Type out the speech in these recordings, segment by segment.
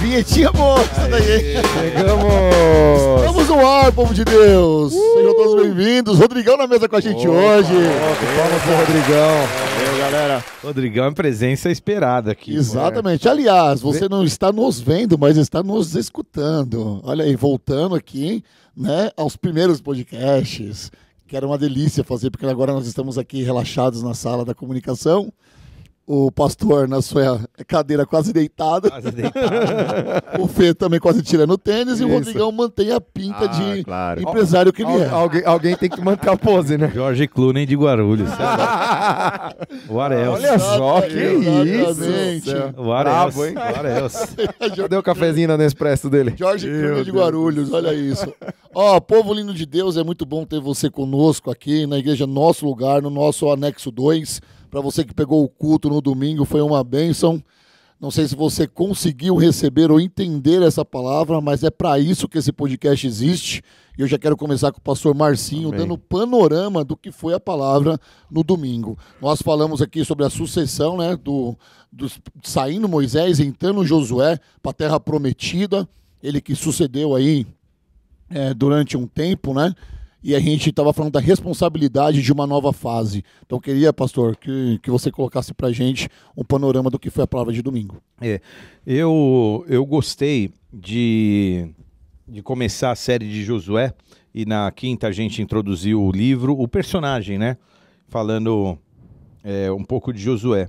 vinhetinha boa essa daí. Chegamos! Estamos no ar, povo de Deus. Sejam todos bem-vindos. Rodrigão na mesa com a gente hoje. Palmas pro Rodrigão. Valeu, galera. Rodrigão é presença esperada aqui. Exatamente. Aliás, você não está nos vendo, mas está nos escutando. Olha aí, voltando aqui, né, aos primeiros podcasts, que era uma delícia fazer, porque agora nós estamos aqui relaxados na sala da comunicação. O pastor na sua cadeira quase deitado. Quase deitado. O Fê também quase tirando o tênis. E o Rodrigão mantém a pinta de empresário que ele é. Alguém tem que manter a pose, né? Jorge Clooney de Guarulhos. O Arels. Olha só, que Exatamente. isso. O Arels. Brabo, hein? O Arels. Cadê o cafezinho na Nespresso dele? Jorge Clooney de Guarulhos, olha isso. Ó, povo lindo de Deus, é muito bom ter você conosco aqui na igreja Nosso Lugar, no nosso anexo 2. Para você que pegou o culto no domingo, foi uma bênção. Não sei se você conseguiu receber ou entender essa palavra, mas é para isso que esse podcast existe. E eu já quero começar com o pastor Marcinho, dando panorama do que foi a palavra no domingo. Nós falamos aqui sobre a sucessão, né, saindo Moisés, entrando Josué para a terra prometida, ele que sucedeu aí durante um tempo, né? E a gente estava falando da responsabilidade de uma nova fase. Então eu queria, pastor, que você colocasse para a gente um panorama do que foi a palavra de domingo. Eu gostei de começar a série de Josué, e na quinta a gente introduziu o livro, o personagem, né? Falando um pouco de Josué.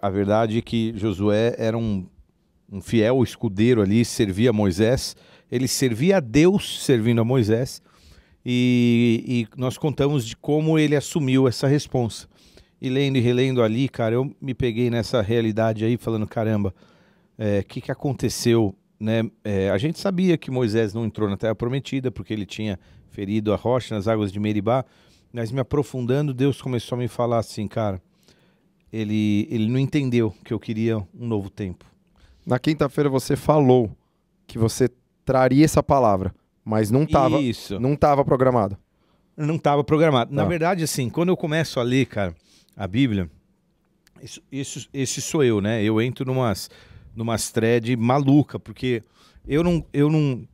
A verdade é que Josué era um fiel escudeiro ali, servia a Moisés, ele servia a Deus servindo a Moisés. E nós contamos de como ele assumiu essa responsa. E lendo e relendo ali, cara, eu me peguei nessa realidade aí, falando, caramba, que aconteceu, né? A gente sabia que Moisés não entrou na Terra Prometida, porque ele tinha ferido a rocha nas águas de Meribá, mas me aprofundando, Deus começou a me falar assim, cara, ele não entendeu que eu queria um novo tempo. Na quinta-feira você falou que você traria essa palavra. Mas não estava programado. Não estava programado. Tá. Na verdade, assim, quando eu começo a ler, cara, a Bíblia, esse sou eu, né? Eu entro numas thread maluca, porque eu não...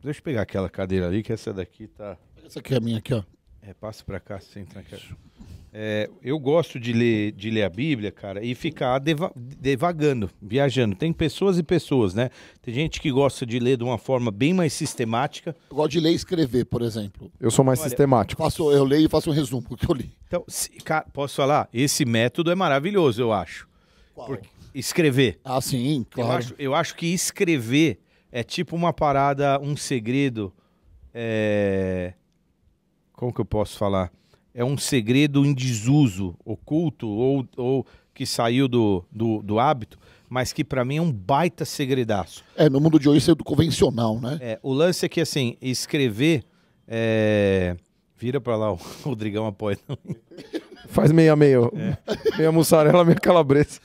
Deixa eu pegar aquela cadeira ali, que essa daqui tá... Essa aqui é a minha, aqui, ó. Passa pra cá, senta aqui. Eu gosto de ler a Bíblia, cara, e ficar devagando, viajando. Tem pessoas e pessoas, né? Tem gente que gosta de ler de uma forma bem mais sistemática. Eu gosto de ler e escrever, por exemplo. Eu sou mais sistemático. Eu leio e faço um resumo do que eu li. Então, cara, posso falar? Esse método é maravilhoso, eu acho. Qual? Porque escrever. Ah, sim, claro. Eu acho que escrever é tipo uma parada, um segredo. Como que eu posso falar? É um segredo em desuso, oculto, ou que saiu do hábito, mas que pra mim é um baita segredaço. No mundo de hoje isso é do convencional, né? O lance é que, assim, escrever... Vira pra lá, o Rodrigão apoia. Faz meia-meia. Meia mussarela, meia calabresa.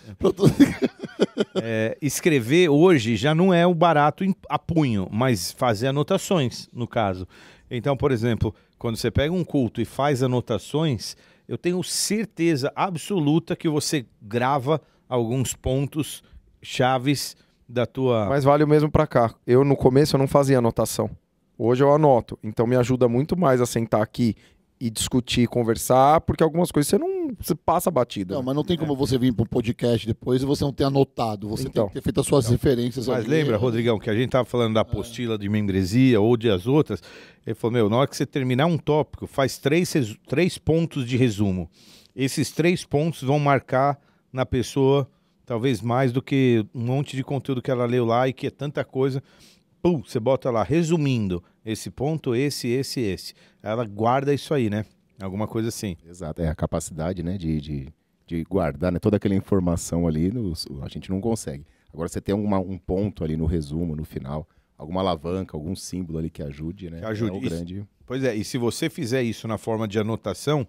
Escrever hoje já não é o barato a punho, mas fazer anotações, no caso. Então, por exemplo, quando você pega um culto e faz anotações, eu tenho certeza absoluta que você grava alguns pontos chaves da tua... Mas vale o mesmo pra cá. No começo eu não fazia anotação. Hoje eu anoto. Então me ajuda muito mais a sentar aqui e discutir, conversar, porque algumas coisas você passa batida. Não, mas não tem como você vir para um podcast depois e você não ter anotado. Você tem que ter feito as suas referências. Mas lembra, Rodrigão, que a gente estava falando da apostila de membresia ou de as outras? Ele falou, na hora que você terminar um tópico, faz 3 pontos de resumo. Esses 3 pontos vão marcar na pessoa, talvez mais do que um monte de conteúdo que ela leu lá e que é tanta coisa. Pum, você bota lá, resumindo, esse ponto, esse. Ela guarda isso aí, né? Alguma coisa assim. Exato, a capacidade, né, de guardar, né, toda aquela informação ali, a gente não consegue. Agora você tem um ponto ali no resumo, no final, alguma alavanca, algum símbolo ali que ajude, né? Que ajude. É o grande... Pois é, e se você fizer isso na forma de anotação,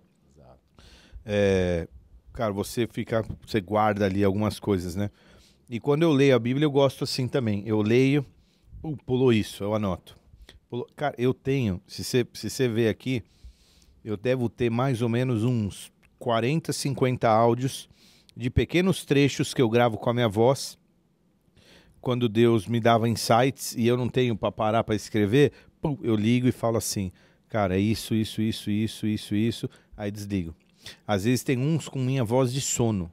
cara, você guarda ali algumas coisas, né? E quando eu leio a Bíblia, eu gosto assim também. Eu leio, pulou isso, eu anoto. Cara, eu tenho, se você ver aqui, eu devo ter mais ou menos uns 40, 50 áudios de pequenos trechos que eu gravo com a minha voz, quando Deus me dava insights e eu não tenho para parar para escrever, pum, eu ligo e falo assim, cara, é isso, aí desligo. Às vezes tem uns com minha voz de sono.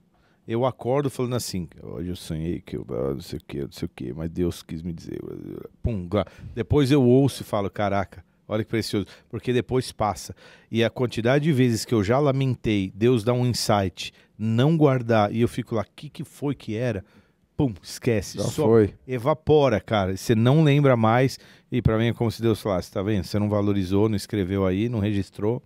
Eu acordo falando assim, hoje eu sonhei que eu não sei o que, mas Deus quis me dizer. Pum, depois eu ouço e falo, caraca, olha que precioso, porque depois passa. E a quantidade de vezes que eu já lamentei, Deus dá um insight, não guardar, e eu fico lá, o que foi que era? Pum, esquece. Já só foi. evapora, cara. Você não lembra mais, e pra mim é como se Deus falasse, tá vendo? Você não valorizou, não escreveu aí, não registrou,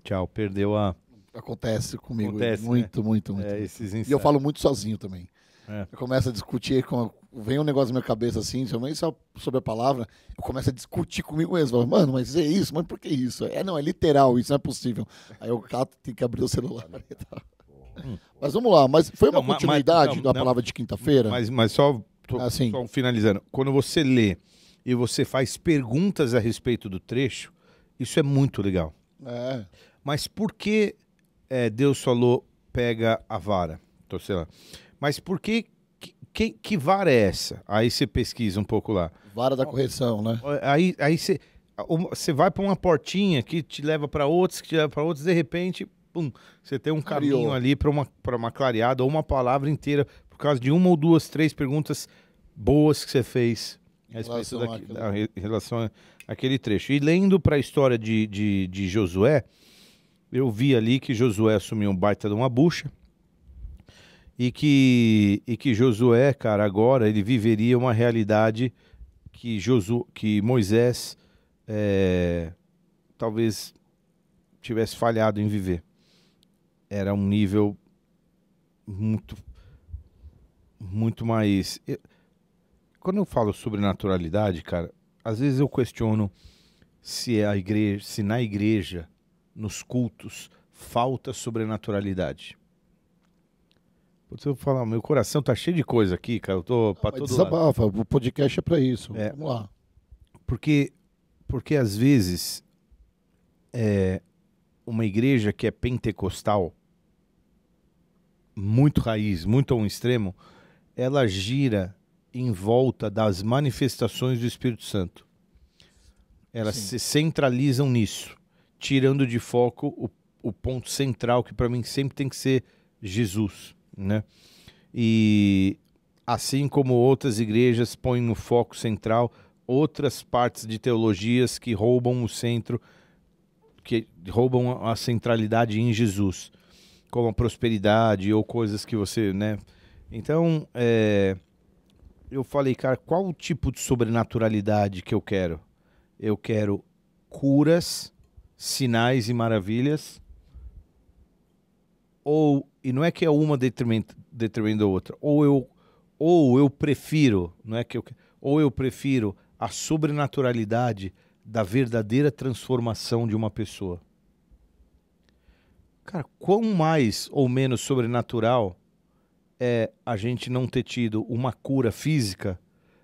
tchau, perdeu a... Acontece comigo. Acontece, muito. esses E eu falo muito sozinho também. É. Eu começo a discutir, vem um negócio na minha cabeça assim, também só sobre a palavra, eu começo a discutir comigo mesmo. Falo, mano, mas é isso? Mas por que isso? Não, é literal, isso não é possível. Aí eu tenho que abrir o celular e tal. Mas vamos lá, mas foi uma continuidade da palavra de quinta-feira? Mas só Assim. só finalizando. Quando você lê e você faz perguntas a respeito do trecho, isso é muito legal. É. Mas por que Deus falou, pega a vara? Então, sei lá. Mas por que vara é essa? Aí você pesquisa um pouco lá. Vara da correção, né? Aí você vai para uma portinha que te leva para outros, de repente, pum, você tem um caminho ali para uma clareada ou uma palavra inteira por causa de uma ou duas, três perguntas boas que você fez a em relação àquele trecho. E lendo para a história de Josué, eu vi ali que Josué assumiu um baita de uma bucha e que Josué, cara, agora ele viveria uma realidade que Moisés talvez tivesse falhado em viver. Era um nível muito mais... Quando eu falo sobre naturalidade, cara, às vezes eu questiono se na igreja, nos cultos, falta sobrenaturalidade. Putz, eu vou falar, meu coração tá cheio de coisa aqui, cara. Eu tô pra todo desabafa, o podcast é pra isso. Vamos lá. Porque às vezes uma igreja que é pentecostal, muito raiz, muito a um extremo, ela gira em volta das manifestações do Espírito Santo. Elas se centralizam nisso, tirando de foco o ponto central, que para mim sempre tem que ser Jesus, né? E assim como outras igrejas põem no foco central outras partes de teologias que roubam o centro, que roubam a centralidade em Jesus, como a prosperidade ou coisas que você, né? Então, eu falei, cara, qual o tipo de sobrenaturalidade que eu quero? Eu quero curas, sinais e maravilhas, e não é que é uma detrimento da outra, ou eu prefiro, não é que ou eu prefiro a sobrenaturalidade da verdadeira transformação de uma pessoa. Cara, quão mais ou menos sobrenatural é a gente não ter tido uma cura física,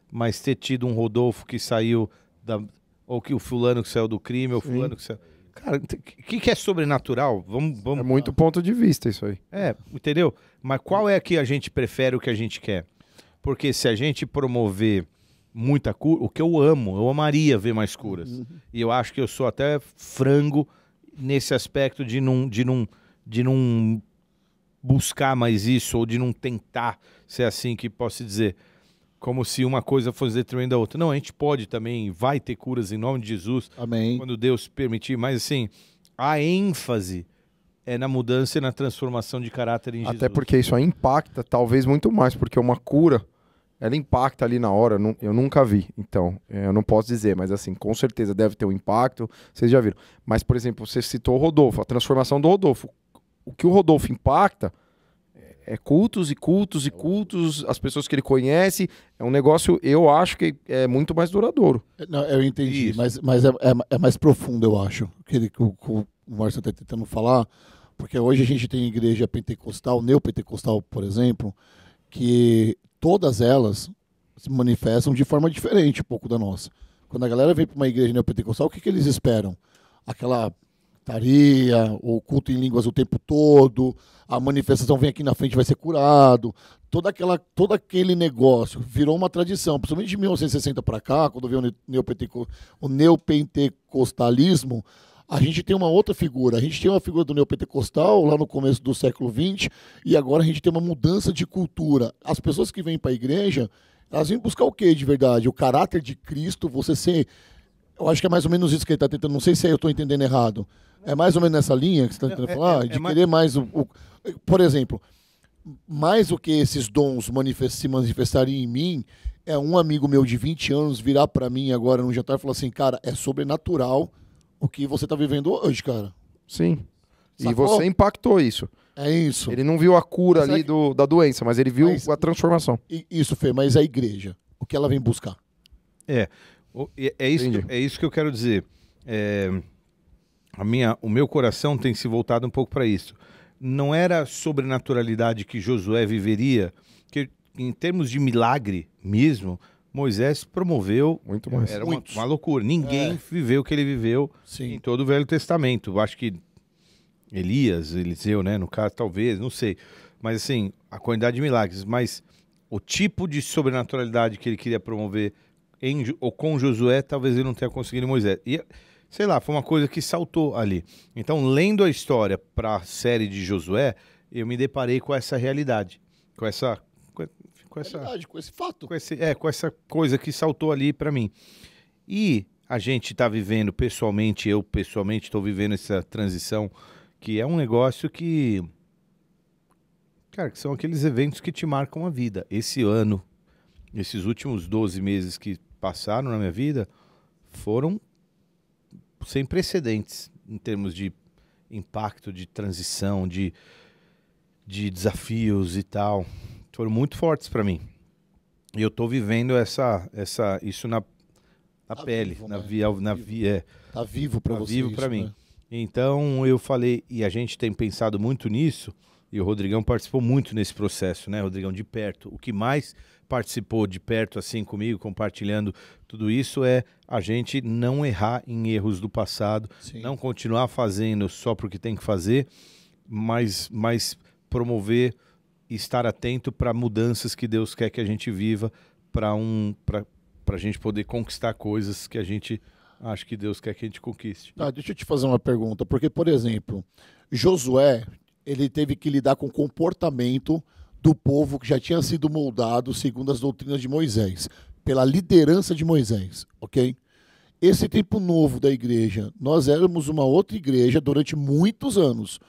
mas ter tido um Rodolfo que saiu ou que o fulano que saiu do crime, ou o fulano que saiu... Cara, o que é sobrenatural? Vamos... É muito ponto de vista isso aí. Entendeu? Mas qual é que a gente prefere, o que a gente quer? Porque se a gente promover muita cura, o que eu amaria ver mais curas. E eu acho que eu sou até frango nesse aspecto de não buscar mais isso, ou de não tentar ser assim, que posso dizer, como se uma coisa fosse detrimento da outra. Não, a gente pode também, vai ter curas em nome de Jesus. Amém. Quando Deus permitir, mas assim, a ênfase é na mudança e na transformação de caráter em Jesus. Até porque isso aí impacta, talvez muito mais, porque uma cura, ela impacta ali na hora, eu nunca vi, então, eu não posso dizer, mas assim, com certeza deve ter um impacto, vocês já viram. Mas, por exemplo, você citou o Rodolfo, a transformação do Rodolfo. O que o Rodolfo impacta é cultos e cultos e cultos, as pessoas que ele conhece, é um negócio, eu acho que é muito mais duradouro. Não, eu entendi, mas é mais profundo, eu acho, que o Márcio está tentando falar, porque hoje a gente tem igreja pentecostal, neopentecostal, por exemplo, que todas elas se manifestam de forma diferente um pouco da nossa. Quando a galera vem para uma igreja neopentecostal, o que eles esperam? Aquela estaria, o culto em línguas o tempo todo, a manifestação vem aqui na frente vai ser curado, todo aquele negócio virou uma tradição, principalmente de 1960 para cá, quando veio o neopentecostalismo, a gente tem uma outra figura. A gente tem uma figura do neopentecostal lá no começo do século XX e agora a gente tem uma mudança de cultura. As pessoas que vêm para a igreja, elas vêm buscar o quê de verdade? O caráter de Cristo, você ser... Eu acho que é mais ou menos isso que ele está tentando. Não sei se eu estou entendendo errado. É mais ou menos nessa linha que você está tentando falar? De querer mais Por exemplo, mais do que esses dons se manifestarem em mim, é um amigo meu de 20 anos virar para mim agora no jantar e falar assim, cara, é sobrenatural o que você tá vivendo hoje, cara. Sim. Sacou? E você impactou isso. É isso. Ele não viu a cura ali da doença, mas ele viu a transformação. Isso, Fê, mas a igreja, o que ela vem buscar? É isso que eu quero dizer. O meu coração tem se voltado um pouco para isso. Não era a sobrenaturalidade que Josué viveria, que em termos de milagre mesmo, Moisés promoveu, muito mais. Era uma loucura. Ninguém viveu o que ele viveu em todo o Velho Testamento. Eu acho que Eliseu, né, no caso, talvez, não sei. Mas assim, a quantidade de milagres, mas o tipo de sobrenaturalidade que ele queria promover ou com Josué, talvez ele não tenha conseguido em Moisés. E, sei lá, foi uma coisa que saltou ali. Então, lendo a história para a série de Josué, eu me deparei com essa realidade, com esse fato. Com essa coisa que saltou ali para mim. E a gente está vivendo pessoalmente, eu pessoalmente estou vivendo essa transição, que é um negócio que... Cara, que são aqueles eventos que te marcam a vida. Esse ano, esses últimos 12 meses que passaram na minha vida, foram sem precedentes em termos de impacto, de transição, de desafios e tal. Foram muito fortes para mim. E eu tô vivendo isso na pele, vivo, Tá vivo para você. Vivo para mim. Né? Então eu falei, e a gente tem pensado muito nisso, e o Rodrigão participou muito nesse processo, né, Rodrigão, de perto. O que mais participou de perto assim comigo, compartilhando tudo isso, é a gente não errar em erros do passado, Sim. não continuar fazendo só porque tem que fazer, mas promover e estar atento para mudanças que Deus quer que a gente viva, para a gente poder conquistar coisas que a gente acha que Deus quer que a gente conquiste. Deixa eu te fazer uma pergunta, porque, por exemplo, Josué, ele teve que lidar com o comportamento do povo que já tinha sido moldado segundo as doutrinas de Moisés, pela liderança de Moisés, ok? Esse tempo novo da igreja, nós éramos uma outra igreja durante muitos anos.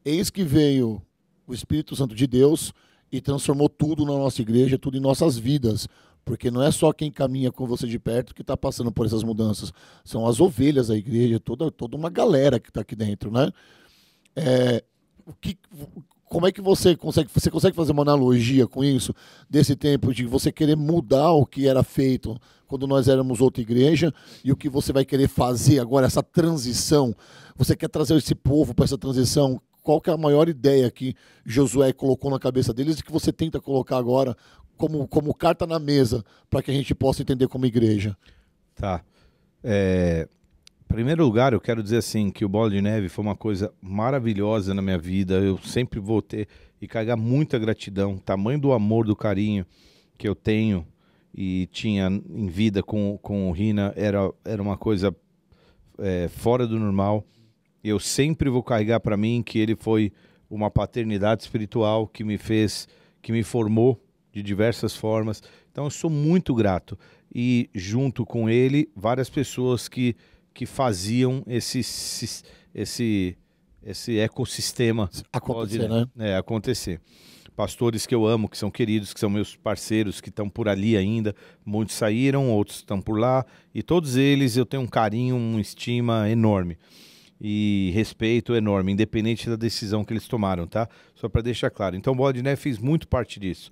Eis que veio o Espírito Santo de Deus e transformou tudo na nossa igreja, tudo em nossas vidas, porque não é só quem caminha com você de perto que está passando por essas mudanças, são as ovelhas da igreja, toda uma galera que está aqui dentro, né? Como é que você consegue fazer uma analogia com isso, desse tempo de você querer mudar o que era feito quando nós éramos outra igreja e o que você vai querer fazer agora, essa transição? Você quer trazer esse povo para essa transição? Qual que é a maior ideia que Josué colocou na cabeça deles e que você tenta colocar agora como carta na mesa para que a gente possa entender como igreja? Tá. Em primeiro lugar, eu quero dizer assim, que o Bola de Neve foi uma coisa maravilhosa na minha vida. Eu sempre vou ter e carregar muita gratidão. O tamanho do amor, do carinho que eu tenho e tinha em vida com o Rina era uma coisa fora do normal. Eu sempre vou carregar para mim que ele foi uma paternidade espiritual que me fez, que me formou de diversas formas. Então eu sou muito grato. E junto com ele, várias pessoas que faziam esse ecossistema acontecer, né? Acontecer. Pastores que eu amo, que são queridos, que são meus parceiros, que estão por ali ainda. Muitos saíram, outros estão por lá. E todos eles eu tenho um carinho, uma estima enorme. E respeito enorme, independente da decisão que eles tomaram, tá? Só para deixar claro. Então o Bola de Neve fez muito parte disso.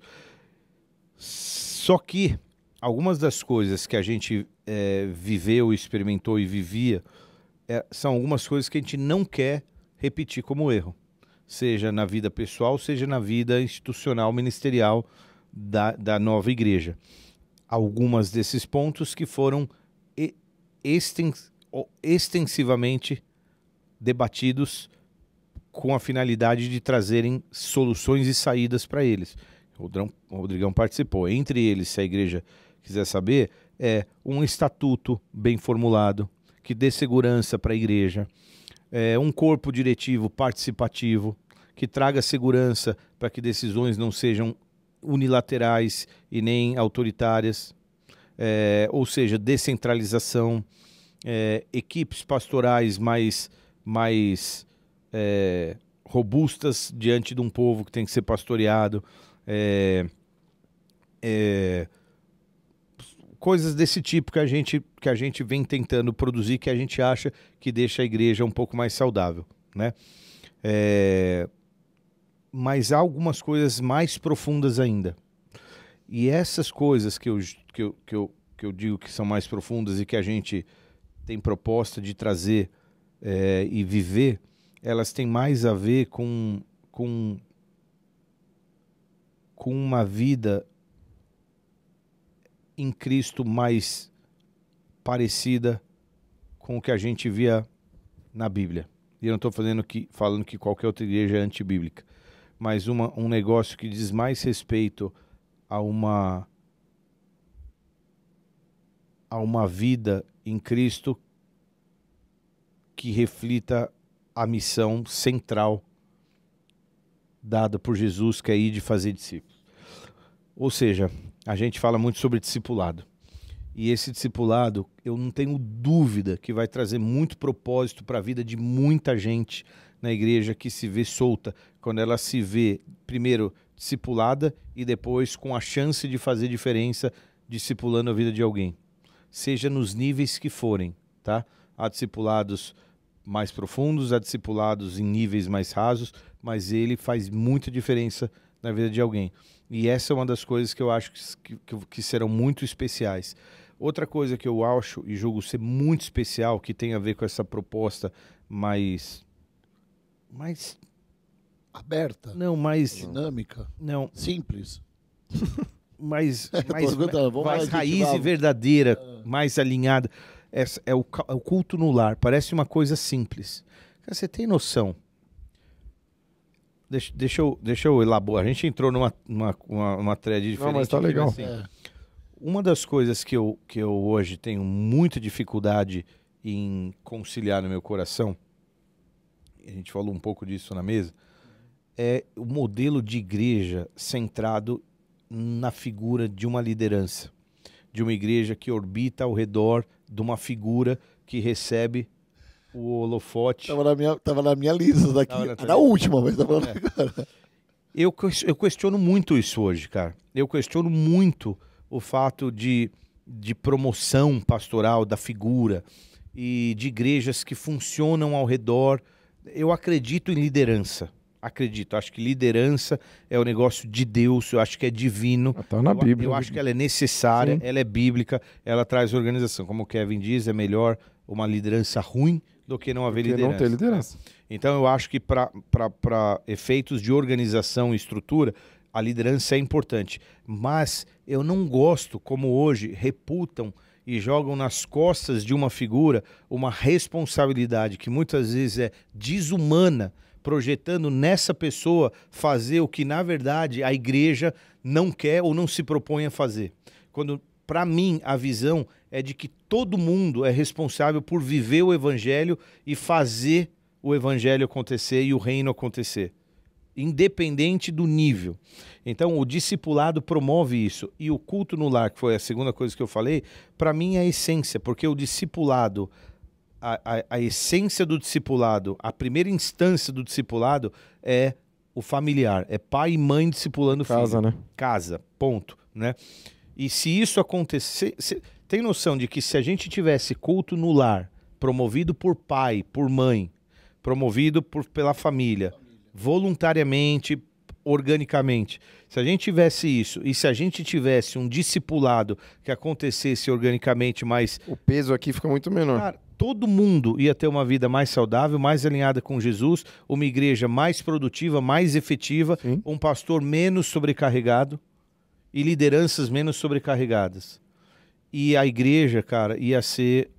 Só que algumas das coisas que a gente viveu, experimentou e vivia são algumas coisas que a gente não quer repetir como erro. Seja na vida pessoal, seja na vida institucional, ministerial da nova igreja. Algumas desses pontos que foram extensivamente debatidos com a finalidade de trazerem soluções e saídas para eles. O Rodrigão participou. Entre eles, se a igreja quiser saber, é um estatuto bem formulado, que dê segurança para a igreja, um corpo diretivo participativo, que traga segurança para que decisões não sejam unilaterais e nem autoritárias, ou seja, descentralização, equipes pastorais mais robustas diante de um povo que tem que ser pastoreado, coisas desse tipo que a gente vem tentando produzir, que a gente acha que deixa a igreja um pouco mais saudável, né? Mas há algumas coisas mais profundas ainda. E essas coisas que eu digo que são mais profundas e que a gente tem proposta de trazer e viver, elas têm mais a ver com uma vida em Cristo mais parecida com o que a gente via na Bíblia. E eu não estou falando que qualquer outra igreja é antibíblica, mas um negócio que diz mais respeito a uma vida em Cristo que reflita a missão central dada por Jesus, que é ir de fazer discípulos. Ou seja, a gente fala muito sobre discipulado. E esse discipulado, eu não tenho dúvida que vai trazer muito propósito para a vida de muita gente na igreja que se vê solta, quando ela se vê, primeiro, discipulada e depois com a chance de fazer diferença discipulando a vida de alguém. Seja nos níveis que forem, tá? Há discipulados mais profundos, há discipulados em níveis mais rasos, mas ele faz muita diferença na vida de alguém. E essa é uma das coisas que eu acho que serão muito especiais. Outra coisa que eu acho e julgo ser muito especial, que tem a ver com essa proposta mais Aberta. Não, mais dinâmica. Não. Simples. mais mais raiz e verdadeira, mais alinhada. É o culto no lar. Parece uma coisa simples. Cara, você tem noção? Deixa eu elaborar. A gente entrou numa thread diferente. Não, mas tá legal. Assim, uma das coisas que eu hoje tenho muita dificuldade em conciliar no meu coração, a gente falou um pouco disso na mesa, é o modelo de igreja centrado na figura de uma liderança, de uma igreja que orbita ao redor de uma figura que recebe o holofote. Tava na minha lista isso daqui. Era a última, mas tá falando agora. Eu questiono muito isso hoje, cara. Eu questiono muito o fato de promoção pastoral da figura e de igrejas que funcionam ao redor. Eu acredito em liderança. Acho que liderança é o negócio de Deus, eu acho que é divino. Tá na Bíblia. Eu acho que ela é necessária, Sim. Ela é bíblica, ela traz organização. Como o Kevin diz, é melhor uma liderança ruim do que não haver liderança. Não ter liderança. Então eu acho que para efeitos de organização e estrutura, a liderança é importante. Mas eu não gosto como hoje reputam e jogam nas costas de uma figura uma responsabilidade que muitas vezes é desumana, projetando nessa pessoa fazer o que, na verdade, a igreja não quer ou não se propõe a fazer. Quando, para mim, a visão é de que todo mundo é responsável por viver o evangelho e fazer o evangelho acontecer e o reino acontecer, independente do nível. Então, o discipulado promove isso. E o culto no lar, que foi a segunda coisa que eu falei, para mim é a essência, porque o discipulado, a essência do discipulado, a primeira instância do discipulado é o familiar, é pai e mãe discipulando o filho. Casa, né? Casa, ponto, né? E se isso acontecer, tem noção de que se a gente tivesse culto no lar, promovido por pai, por mãe, promovido pela família, voluntariamente, organicamente, se a gente tivesse isso e se a gente tivesse um discipulado que acontecesse organicamente, mas o peso aqui fica muito menor. Cara, todo mundo ia ter uma vida mais saudável, mais alinhada com Jesus, uma igreja mais produtiva, mais efetiva, Sim. um pastor menos sobrecarregado e lideranças menos sobrecarregadas. E a igreja, cara, ia ser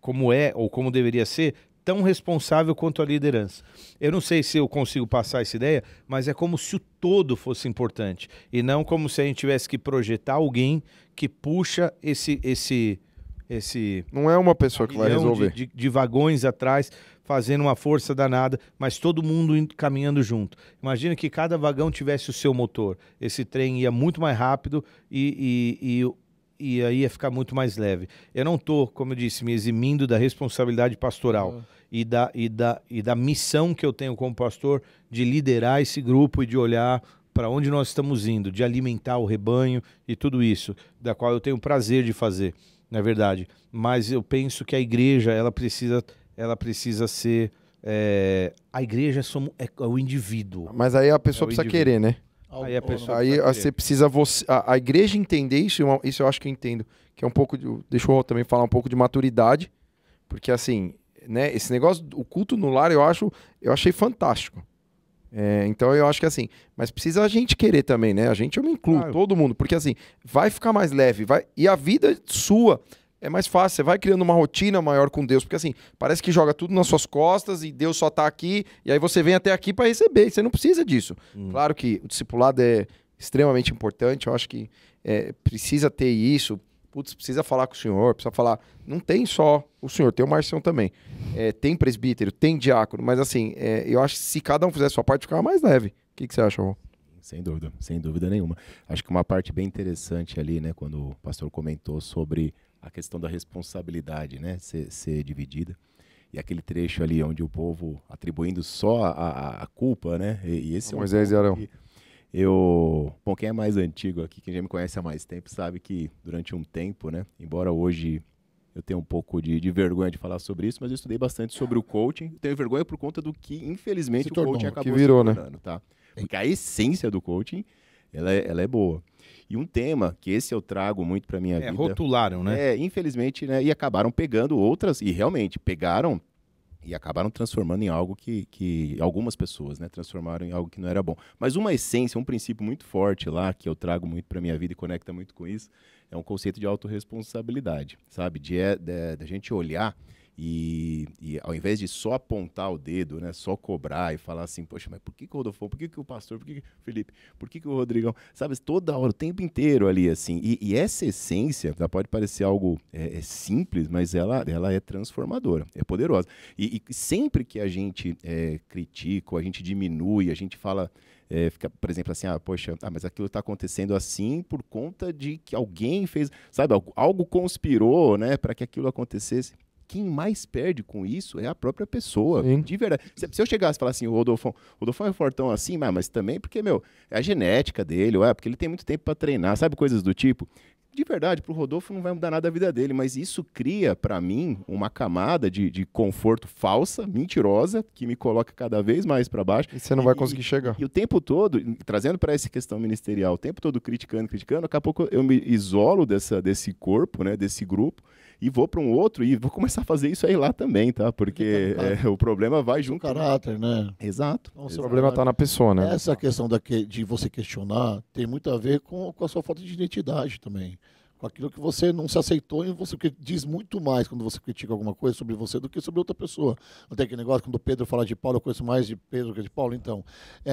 como é ou como deveria ser, tão responsável quanto a liderança. Eu não sei se eu consigo passar essa ideia, mas é como se o todo fosse importante e não como se a gente tivesse que projetar alguém que puxa esse Não é uma pessoa que vai caminhão resolver. de vagões atrás, fazendo uma força danada, mas todo mundo caminhando junto. Imagina que cada vagão tivesse o seu motor. Esse trem ia muito mais rápido e aí ia ficar muito mais leve. Eu não estou, como eu disse, me eximindo da responsabilidade pastoral e da missão que eu tenho como pastor de liderar esse grupo e de olhar para onde nós estamos indo, de alimentar o rebanho e tudo isso, da qual eu tenho o prazer de fazer, na verdade. Mas eu penso que a igreja, ela precisa ser... a igreja é o indivíduo. Mas aí a pessoa É o precisa indivíduo. querer, né? Aí a pessoa Aí precisa você querer. precisa a igreja entender isso, isso eu acho que eu entendo, que é um pouco deixa eu também falar um pouco de maturidade, porque assim, né, esse negócio, o culto no lar, eu achei fantástico. Então eu acho que assim, mas precisa a gente querer também, né? Eu me incluo, Claro. todo mundo, porque assim, vai ficar mais leve, e a vida sua é mais fácil, você vai criando uma rotina maior com Deus, porque assim, parece que joga tudo nas suas costas e Deus só tá aqui, e aí você vem até aqui para receber, e você não precisa disso. Claro que o discipulado é extremamente importante, eu acho que precisa ter isso, precisa falar com o senhor, precisa falar, não tem só o senhor, tem o Marcião também, tem presbítero, tem diácono, mas assim, eu acho que se cada um fizer a sua parte, ficava mais leve. O que você acha, Rô? Sem dúvida nenhuma. Acho que uma parte bem interessante ali, né, quando o pastor comentou sobre a questão da responsabilidade, né, ser dividida. E aquele trecho ali onde o povo atribuindo só a culpa, né, e esse Moisés e Arão. Bom, quem é mais antigo aqui, quem já me conhece há mais tempo, sabe que durante um tempo, né, embora hoje eu tenha um pouco de vergonha de falar sobre isso, mas eu estudei bastante sobre o coaching. Tenho vergonha por conta do que, infelizmente, Se o tornou, coaching que acabou virou, se né? tornando, tá? Porque a essência do coaching, ela é boa. E um tema que esse eu trago muito para minha vida... Rotularam, né? Infelizmente, né? E acabaram pegando outras, e realmente pegaram e acabaram transformando em algo que algumas pessoas, né, transformaram em algo que não era bom. Mas uma essência, um princípio muito forte lá, que eu trago muito para minha vida e conecta muito com isso, é um conceito de autorresponsabilidade, sabe? Da gente olhar e ao invés de só apontar o dedo, né, só cobrar e falar assim, poxa, mas por que o Rodolfo, por que o pastor, por que o Felipe, por que o Rodrigão, sabe, toda hora, o tempo inteiro ali, assim, e essa essência, ela pode parecer algo simples, mas ela é transformadora, é poderosa, e sempre que a gente critica, a gente diminui, a gente fala, fica, por exemplo, assim, poxa, mas aquilo está acontecendo assim por conta de que alguém fez, sabe, algo conspirou, né, para que aquilo acontecesse. Quem mais perde com isso é a própria pessoa. Sim. De verdade. Se eu chegasse e falar assim, o Rodolfo é fortão assim, mas também porque, é a genética dele, ou porque ele tem muito tempo para treinar, sabe, coisas do tipo. De verdade, pro Rodolfo não vai mudar nada a vida dele, mas isso cria, para mim, uma camada de conforto falsa, mentirosa, que me coloca cada vez mais para baixo. E você não vai conseguir chegar. E o tempo todo, trazendo para essa questão ministerial, o tempo todo criticando, daqui a pouco eu me isolo desse corpo, né, desse grupo, e vou para um outro e vou começar a fazer isso aí lá também, tá? Porque o problema vai junto. O caráter, né? Exato. Então, O problema tá na pessoa, né? Essa questão de você questionar tem muito a ver com a sua falta de identidade também. Com aquilo que você não se aceitou e você que diz muito mais quando você critica alguma coisa sobre você do que sobre outra pessoa. Não tem aquele negócio, quando o Pedro fala de Paulo, eu conheço mais de Pedro que de Paulo, então.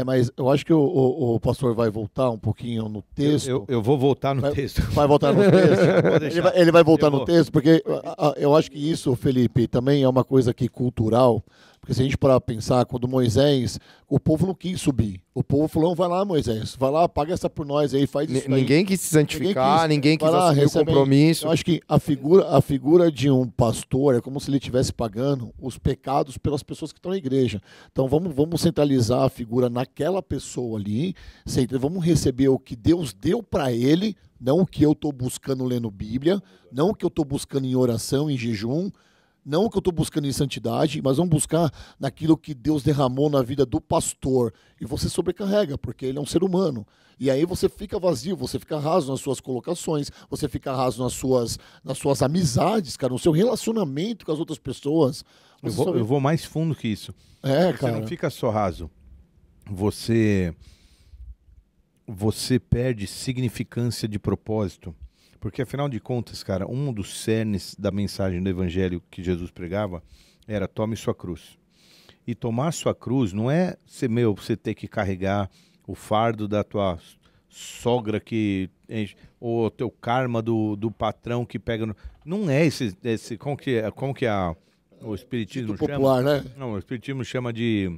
Mas eu acho que o pastor vai voltar um pouquinho no texto. Eu vou voltar no texto. Vai voltar no texto? Ele vai voltar no texto, porque eu acho que isso, Felipe, também é uma coisa aqui cultural. Porque se a gente parar pra pensar, quando Moisés, o povo não quis subir. O povo falou, vai lá, Moisés, vai lá, paga essa por nós aí, faz isso aí. Ninguém quis se santificar, ninguém quis lá, assumir o compromisso. Eu acho que a figura de um pastor é como se ele estivesse pagando os pecados pelas pessoas que estão na igreja. Então vamos centralizar a figura naquela pessoa ali, vamos receber o que Deus deu para ele, não o que eu estou buscando lendo Bíblia, não o que eu estou buscando em oração, em jejum, não o que eu estou buscando em santidade, mas vamos buscar naquilo que Deus derramou na vida do pastor. E você sobrecarrega, porque ele é um ser humano. E aí você fica vazio, você fica raso nas suas colocações, você fica raso nas suas amizades, cara, no seu relacionamento com as outras pessoas. Eu vou mais fundo que isso. Cara. Você não fica só raso. Você perde significância de propósito. Porque, afinal de contas, cara, um dos cernes da mensagem do evangelho que Jesus pregava era tome sua cruz. E tomar sua cruz não é você ter que carregar o fardo da tua sogra que enche, ou o teu karma do patrão que pega no... Não é esse como que o espiritismo Muito popular, chama? né? Não, o espiritismo chama de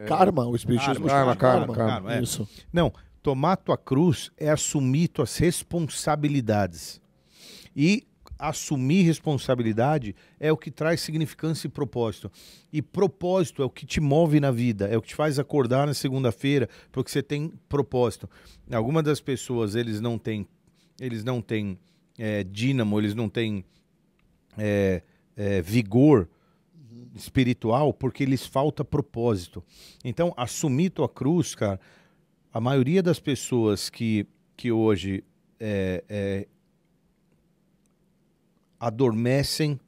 Karma, o espiritismo chama de karma, é. Isso. Não, tomar tua cruz é assumir tuas responsabilidades. E assumir responsabilidade é o que traz significância e propósito. E propósito é o que te move na vida, é o que te faz acordar na segunda-feira, porque você tem propósito. Algumas das pessoas, eles não têm dínamo, eles não têm vigor espiritual, porque lhes falta propósito. Então, assumir tua cruz, cara, a maioria das pessoas que hoje adormecem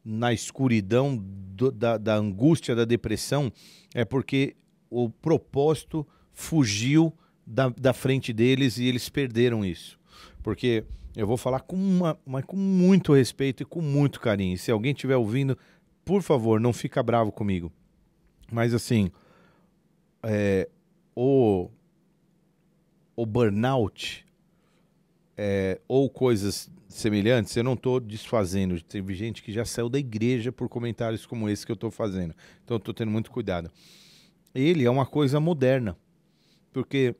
na escuridão da angústia, da depressão, é porque o propósito fugiu da frente deles e eles perderam isso. Porque eu vou falar com muito respeito e com muito carinho. Se alguém estiver ouvindo, por favor, não fica bravo comigo. Mas assim, o burnout ou coisas semelhantes, eu não estou desfazendo. Teve gente que já saiu da igreja por comentários como esse que eu estou fazendo. Então eu estou tendo muito cuidado. Ele é uma coisa moderna. Porque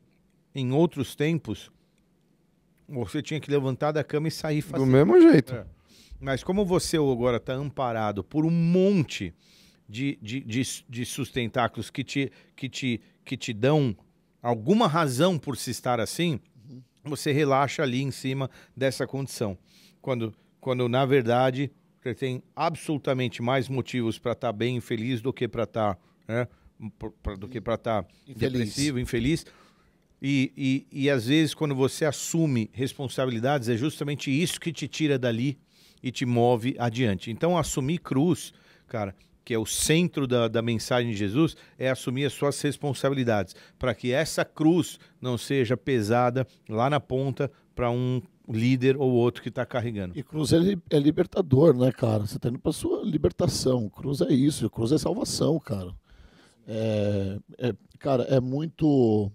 em outros tempos, você tinha que levantar da cama e sair fazendo. Do mesmo jeito. Mas como você agora está amparado por um monte de sustentáculos que te dão alguma razão por se estar assim, você relaxa ali em cima dessa condição. Quando na verdade, você tem absolutamente mais motivos para estar bem infeliz do que para estar depressivo, infeliz. E às vezes, quando você assume responsabilidades, é justamente isso que te tira dali e te move adiante. Então, assumir cruz, cara, que é o centro da mensagem de Jesus, é assumir as suas responsabilidades, para que essa cruz não seja pesada lá na ponta para um líder ou outro que está carregando. E cruz é libertador, né, cara? Você está indo para sua libertação. Cruz é isso, cruz é salvação, cara. Cara, é muito...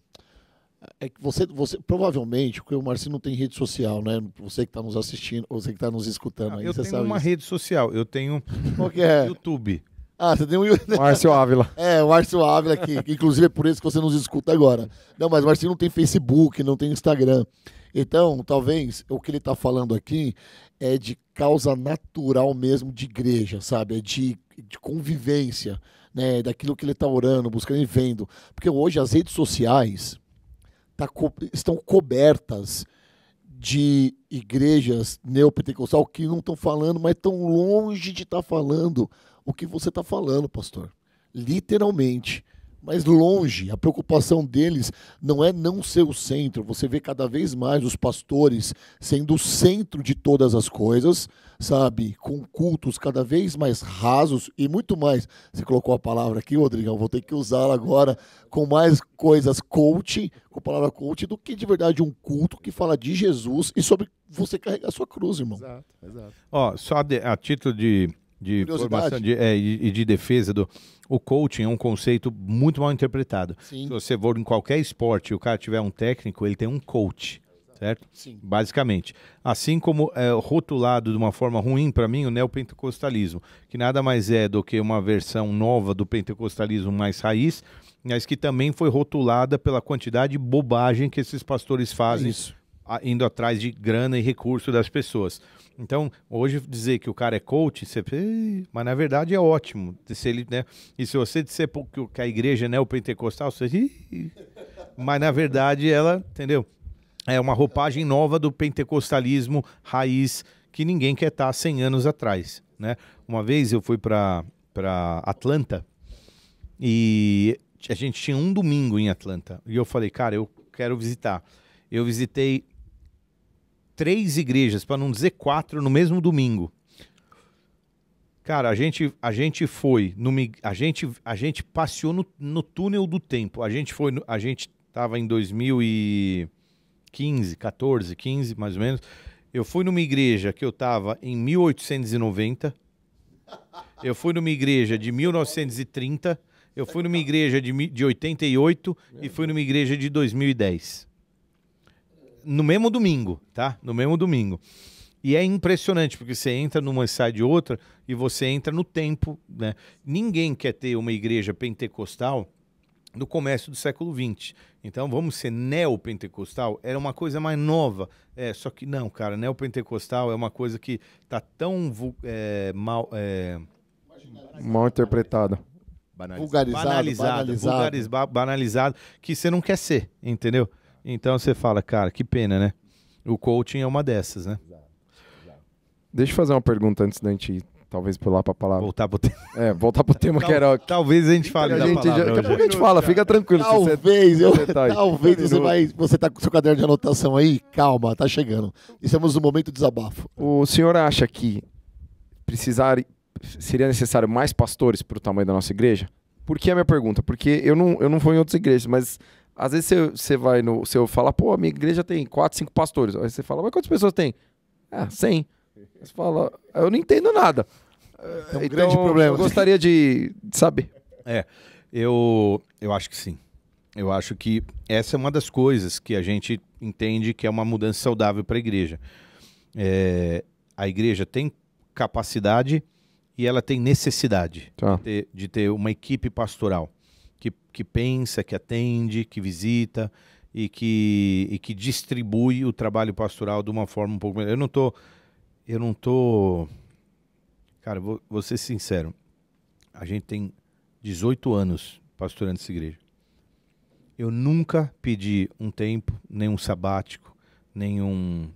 É que você provavelmente, porque o Marcinho não tem rede social, né? Você que está nos assistindo, ou você que está nos escutando aí, eu você tenho sabe uma isso. rede social, eu tenho Qual que é? YouTube. Ah, você tem um... Márcio Ávila. o Márcio Ávila aqui, que inclusive é por isso que você nos escuta agora. Não, mas o Marcinho não tem Facebook, não tem Instagram. Então, talvez, o que ele está falando aqui é de causa natural mesmo de igreja, sabe? É de convivência, né? Daquilo que ele está orando, buscando e vendo. Porque hoje as redes sociais estão cobertas de igrejas neopentecostal que não estão falando, mas estão longe de estar falando o que você está falando, pastor. Literalmente. Mas longe. A preocupação deles não é não ser o centro. Você vê cada vez mais os pastores sendo o centro de todas as coisas, sabe? Com cultos cada vez mais rasos e muito mais. Você colocou a palavra aqui, Rodrigão, vou ter que usá-la agora com mais coisas coach, com a palavra coach, do que de verdade um culto que fala de Jesus e sobre você carregar a sua cruz, irmão. Exato. Ó, só a título de formação e de defesa o coaching é um conceito muito mal interpretado. Sim. Se você for em qualquer esporte e o cara tiver um técnico, ele tem um coach, certo? Sim. Basicamente. Assim como é rotulado de uma forma ruim para mim o neopentecostalismo, que nada mais é do que uma versão nova do pentecostalismo mais raiz, mas que também foi rotulada pela quantidade de bobagem que esses pastores fazem, indo atrás de grana e recurso das pessoas. Então, hoje dizer que o cara é coach, mas na verdade é ótimo. Se ele, né? E se você disser que a igreja é neopentecostal, você... Mas na verdade ela, entendeu? É uma roupagem nova do pentecostalismo raiz que ninguém quer estar 100 anos atrás, né? Uma vez eu fui para Atlanta e a gente tinha um domingo em Atlanta. E eu falei, cara, eu quero visitar. Eu visitei 3 igrejas, para não dizer 4, no mesmo domingo. Cara, a gente foi, a gente passeou no túnel do tempo. A gente estava em 2000 e 15, 14, 15, mais ou menos. Eu fui numa igreja que eu estava em 1890. Eu fui numa igreja de 1930. Eu fui numa igreja de 88 e fui numa igreja de 2010. No mesmo domingo, tá? No mesmo domingo. E é impressionante, porque você entra numa e sai de outra e você entra no tempo, né? Ninguém quer ter uma igreja pentecostal no começo do século XX. Então, vamos ser neopentecostal? Era uma coisa mais nova. Só que não, cara, neopentecostal é uma coisa que tá tão Mal interpretada. Banalizado, que você não quer ser, entendeu? Então você fala, cara, que pena, né? O coaching é uma dessas, né? Deixa eu fazer uma pergunta antes da gente talvez pular pra palavra. Voltar pro tema. Voltar pro tema que era... Talvez a gente fale da palavra Daqui a hoje. pouco a gente fala, fica tranquilo. Talvez você tá com o seu caderno de anotação aí, calma, tá chegando. Estamos no momento de desabafo. O senhor acha que seria necessário mais pastores para o tamanho da nossa igreja? Por que a minha pergunta? Porque eu não vou em outras igrejas, mas às vezes você vai no... Você fala, pô, a minha igreja tem 4, 5 pastores. Aí você fala, mas quantas pessoas tem? 100. Você fala, eu não entendo nada. É um grande problema. Eu gostaria de saber. Eu acho que sim. Eu acho que essa é uma das coisas que a gente entende que é uma mudança saudável para a igreja. A igreja tem capacidade e ela tem necessidade de ter uma equipe pastoral que pensa, que atende, que visita e que distribui o trabalho pastoral de uma forma um pouco melhor. Eu não tô... Cara, vou ser sincero. A gente tem 18 anos pastorando essa igreja. Eu nunca pedi um tempo, nem um sabático, nenhum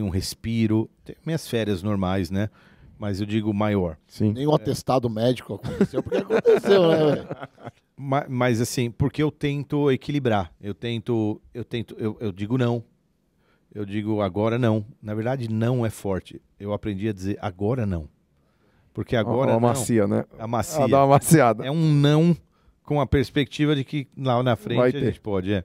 respiro. Tem minhas férias normais, né? Mas eu digo maior. Sim. Nenhum atestado médico aconteceu, porque aconteceu, né, velho? Mas assim, porque eu tento equilibrar. Eu digo não. Eu digo agora não. Na verdade, não é forte. Eu aprendi a dizer agora não. Porque agora não. Macia, né? A macia. Dá uma maciada. É um não com a perspectiva de que lá na frente a gente pode.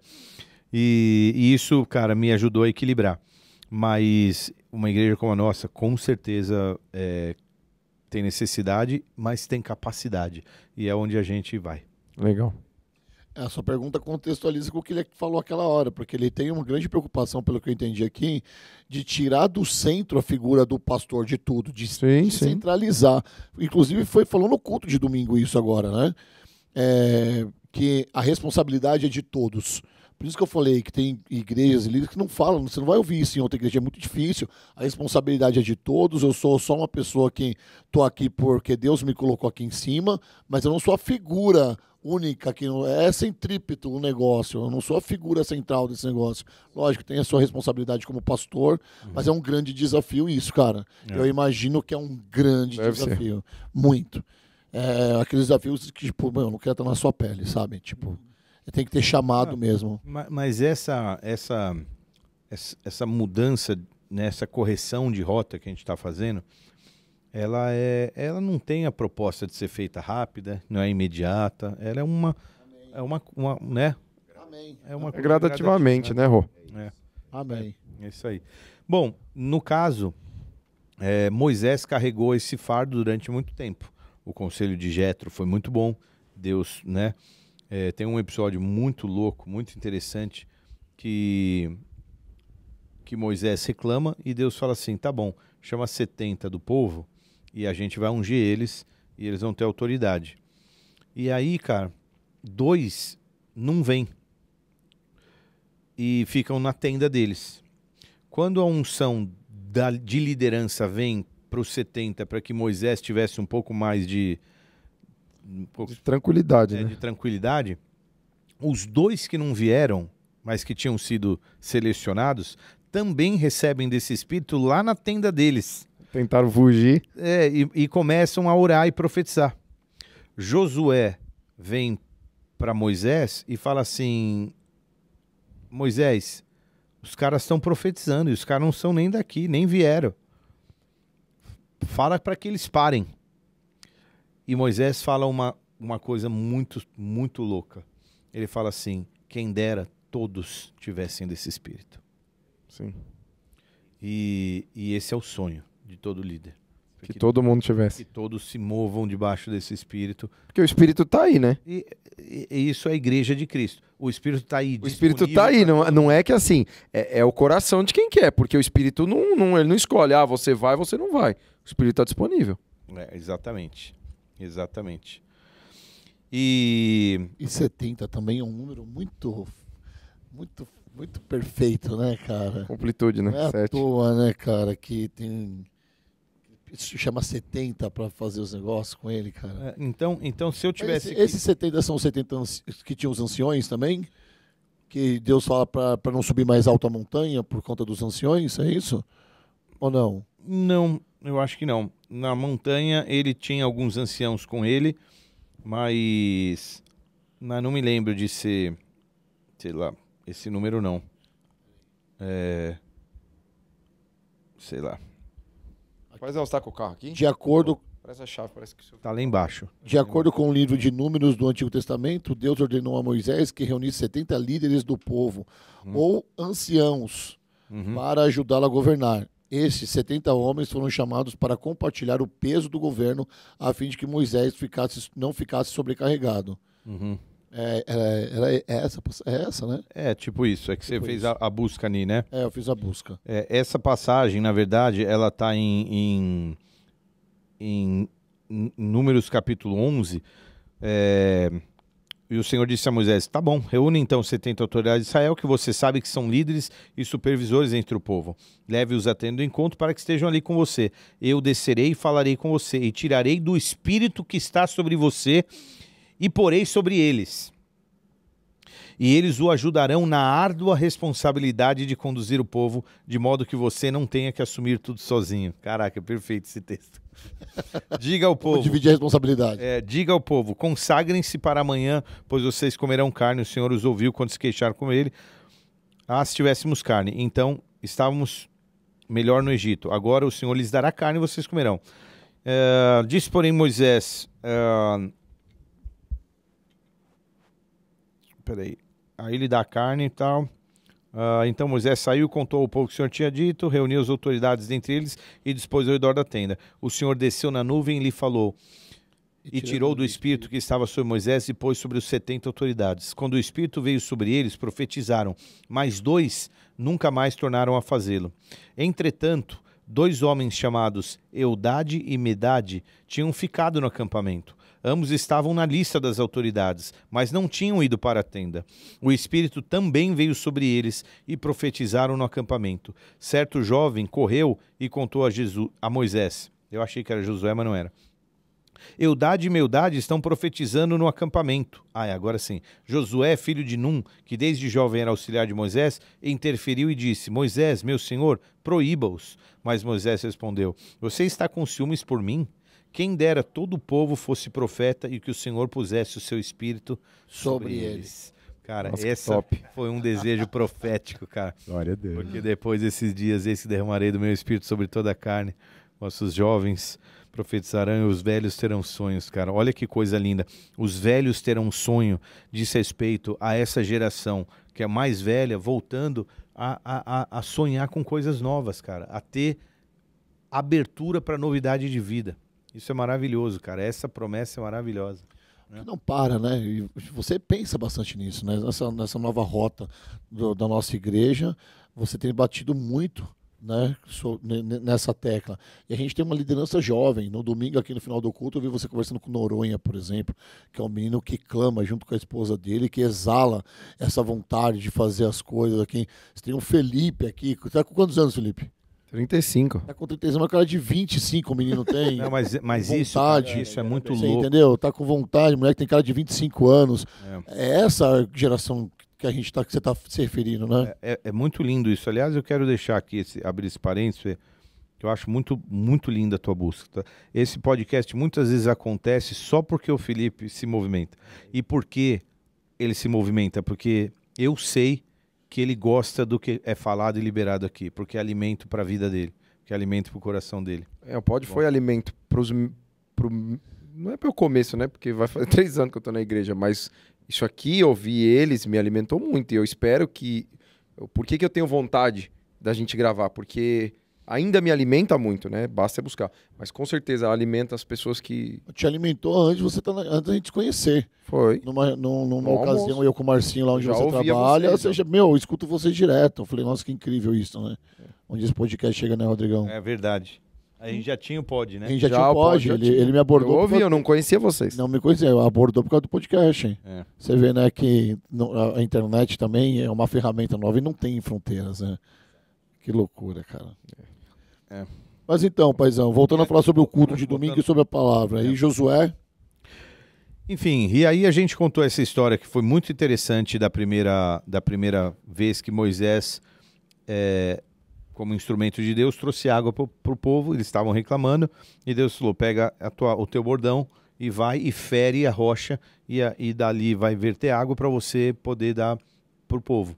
E isso, cara, me ajudou a equilibrar. Mas uma igreja como a nossa, com certeza, tem necessidade, mas tem capacidade. E é onde a gente vai. Legal. A sua pergunta contextualiza com o que ele falou aquela hora, porque ele tem uma grande preocupação, pelo que eu entendi aqui, de tirar do centro a figura do pastor de tudo, de centralizar. Inclusive falou no culto de domingo isso agora, né? Que a responsabilidade é de todos. Por isso que eu falei que tem igrejas e líderes que não falam, você não vai ouvir isso em outra igreja, é muito difícil. A responsabilidade é de todos, eu sou só uma pessoa que estou aqui porque Deus me colocou aqui em cima, mas eu não sou a figura única, que é centrípeto o negócio, eu não sou a figura central desse negócio. Lógico, tem a sua responsabilidade como pastor, mas é um grande desafio isso, cara. Eu imagino que é um grande desafio. Muito. Aqueles desafios que, tipo, eu não quero estar na sua pele, sabe? Tipo, tem que ter chamado mesmo. Mas essa mudança, né, essa correção de rota que a gente está fazendo, ela não tem a proposta de ser feita rápida, não é imediata, ela é uma né? Amém. É uma gradativamente, né, Rô? Amém. É isso aí. Bom, no caso, Moisés carregou esse fardo durante muito tempo. O conselho de Jetro foi muito bom. Deus, né? Tem um episódio muito louco, muito interessante, que Moisés reclama e Deus fala assim, tá bom, chama 70 do povo e a gente vai ungir eles e eles vão ter autoridade. E aí, cara, 2 não vêm e ficam na tenda deles. Quando a unção de liderança vem para os 70, para que Moisés tivesse um pouco mais de tranquilidade, né? De tranquilidade, os 2 que não vieram, mas que tinham sido selecionados, também recebem desse espírito lá na tenda deles. Tentaram fugir. E começam a orar e profetizar. Josué vem para Moisés e fala assim, Moisés, os caras estão profetizando e os caras não são nem daqui, nem vieram. Fala para que eles parem. E Moisés fala uma coisa muito, muito louca. Ele fala assim, quem dera todos tivessem desse espírito. Sim. E esse é o sonho de todo líder. Que todo mundo Que tivesse. todos se movam debaixo desse espírito. Porque o espírito tá aí, né? E isso é a igreja de Cristo. O espírito está aí. O espírito tá aí, não é que assim, é o coração de quem quer, porque o espírito ele não escolhe, você vai, você não vai. O espírito tá disponível. Exatamente. Exatamente. E 70 também é um número muito perfeito, né, cara? Completude, né? Não é à 7. toa, né, cara, que tem... Isso chama 70 pra fazer os negócios com ele, cara. então se eu tivesse... Esses 70 são os 70 que tinham os anciões também? Que Deus fala pra não subir mais alto a montanha por conta dos anciões, é isso? Ou não? Não, eu acho que não. Na montanha ele tinha alguns anciãos com ele, mas não me lembro de ser, sei lá, esse número não. Sei lá. Mas você tá com o carro aqui? De acordo, Parece a chave, parece que o seu... Tá lá embaixo. de acordo com o livro de Números do Antigo Testamento, Deus ordenou a Moisés que reunisse 70 líderes do povo, ou anciãos, para ajudá-lo a governar. Esses 70 homens foram chamados para compartilhar o peso do governo, a fim de que Moisés não ficasse sobrecarregado. É essa, né? Tipo isso. É que você Tipo fez isso. a busca ali, né? Eu fiz a busca. Essa passagem, na verdade, ela está em Números capítulo 11. E o Senhor disse a Moisés: tá bom, reúne então 70 autoridades de Israel, que você sabe que são líderes e supervisores entre o povo. Leve-os a tendo em conta para que estejam ali com você. Eu descerei e falarei com você, e tirarei do espírito que está sobre você e porei sobre eles. E eles o ajudarão na árdua responsabilidade de conduzir o povo, de modo que você não tenha que assumir tudo sozinho. Caraca, perfeito esse texto. Diga ao povo. Dividir a responsabilidade. Diga ao povo: consagrem-se para amanhã, pois vocês comerão carne. O Senhor os ouviu quando se queixaram com ele. Se tivéssemos carne, então estávamos melhor no Egito. Agora o Senhor lhes dará carne e vocês comerão. Disse, porém, Moisés... Peraí. Aí ele dá a carne e tal. Então Moisés saiu, contou ao povo o que o Senhor tinha dito, reuniu as autoridades dentre eles e dispôs ao redor da tenda. O Senhor desceu na nuvem e lhe falou, e tirou do espírito que estava sobre Moisés e pôs sobre os 70 autoridades. Quando o espírito veio sobre eles, profetizaram, mas 2 nunca mais tornaram a fazê-lo. Entretanto, 2 homens chamados Eudade e Medade tinham ficado no acampamento. Ambos estavam na lista das autoridades, mas não tinham ido para a tenda. O Espírito também veio sobre eles e profetizaram no acampamento. Certo jovem correu e contou a Moisés. Eu achei que era Josué, mas não era. Eudade e Meudade estão profetizando no acampamento. Agora sim. Josué, filho de Num, que desde jovem era auxiliar de Moisés, interferiu e disse: Moisés, meu senhor, proíba-os. Mas Moisés respondeu: você está com ciúmes por mim? Quem dera todo o povo fosse profeta e que o Senhor pusesse o seu espírito sobre eles. Cara, Nossa, essa foi um desejo profético, cara. Glória a Deus. Porque depois desses dias, esse derramarei do meu espírito sobre toda a carne. Nossos jovens profetizarão e os velhos terão sonhos, cara. Olha que coisa linda. Os velhos terão um sonho, diz respeito a essa geração que é mais velha, voltando a sonhar com coisas novas, cara. A ter abertura para novidade de vida. Isso é maravilhoso, cara. Essa promessa é maravilhosa. Que não para, né? E você pensa bastante nisso, né? Nessa nova rota da nossa igreja, você tem batido muito, né, nessa tecla. E a gente tem uma liderança jovem. No domingo, aqui no final do culto, eu vi você conversando com Noronha, por exemplo, que é um menino que clama junto com a esposa dele, que exala essa vontade de fazer as coisas aqui. Você tem um Felipe aqui. Tá com quantos anos, Felipe? 35. Tá com 35, uma cara de 25 o menino tem. Não, mas vontade. isso é muito Você louco. entendeu? Tá com vontade, mulher que tem cara de 25 anos. É essa geração que que você tá se referindo, né? É muito lindo isso. Aliás, eu quero deixar aqui, abrir esse parênteses, que eu acho muito, muito linda a tua busca. Tá? Esse podcast muitas vezes acontece só porque o Felipe se movimenta. E por que ele se movimenta? Porque eu sei que ele gosta do que é falado e liberado aqui, porque é alimento para a vida dele, que é alimento para o coração dele. O pod foi alimento não é para o começo, né? Porque vai fazer 3 anos que eu tô na igreja, mas Isso aqui, ouvir eles, me alimentou muito. E eu espero que... Por que eu tenho vontade da gente gravar? Porque ainda me alimenta muito, né? Basta buscar. Mas com certeza alimenta as pessoas que... Te alimentou antes, antes da gente se conhecer. Foi. Numa ocasião, eu com o Marcinho lá onde Já você ouvia trabalha, vocês, ou seja, eu escuto vocês direto. Eu falei, nossa, que incrível isso, né? Onde esse podcast chega, né, Rodrigão? É verdade. A gente já tinha o pod, né? A gente já tinha o pod, ele me abordou. Eu ouvi, eu não conhecia vocês. Não me conhecia, abordou por causa do podcast, hein? É. Você vê, né, que a internet também é uma ferramenta nova e não tem fronteiras, né? Que loucura, cara. É. Mas então, paizão, voltando a falar sobre o culto de domingo e sobre a palavra. Aí Josué... Enfim, e aí a gente contou essa história que foi muito interessante da primeira vez que Moisés, como instrumento de Deus, trouxe água para o povo. Eles estavam reclamando e Deus falou, pega o teu bordão e vai e fere a rocha e dali vai verter água para você poder dar para o povo.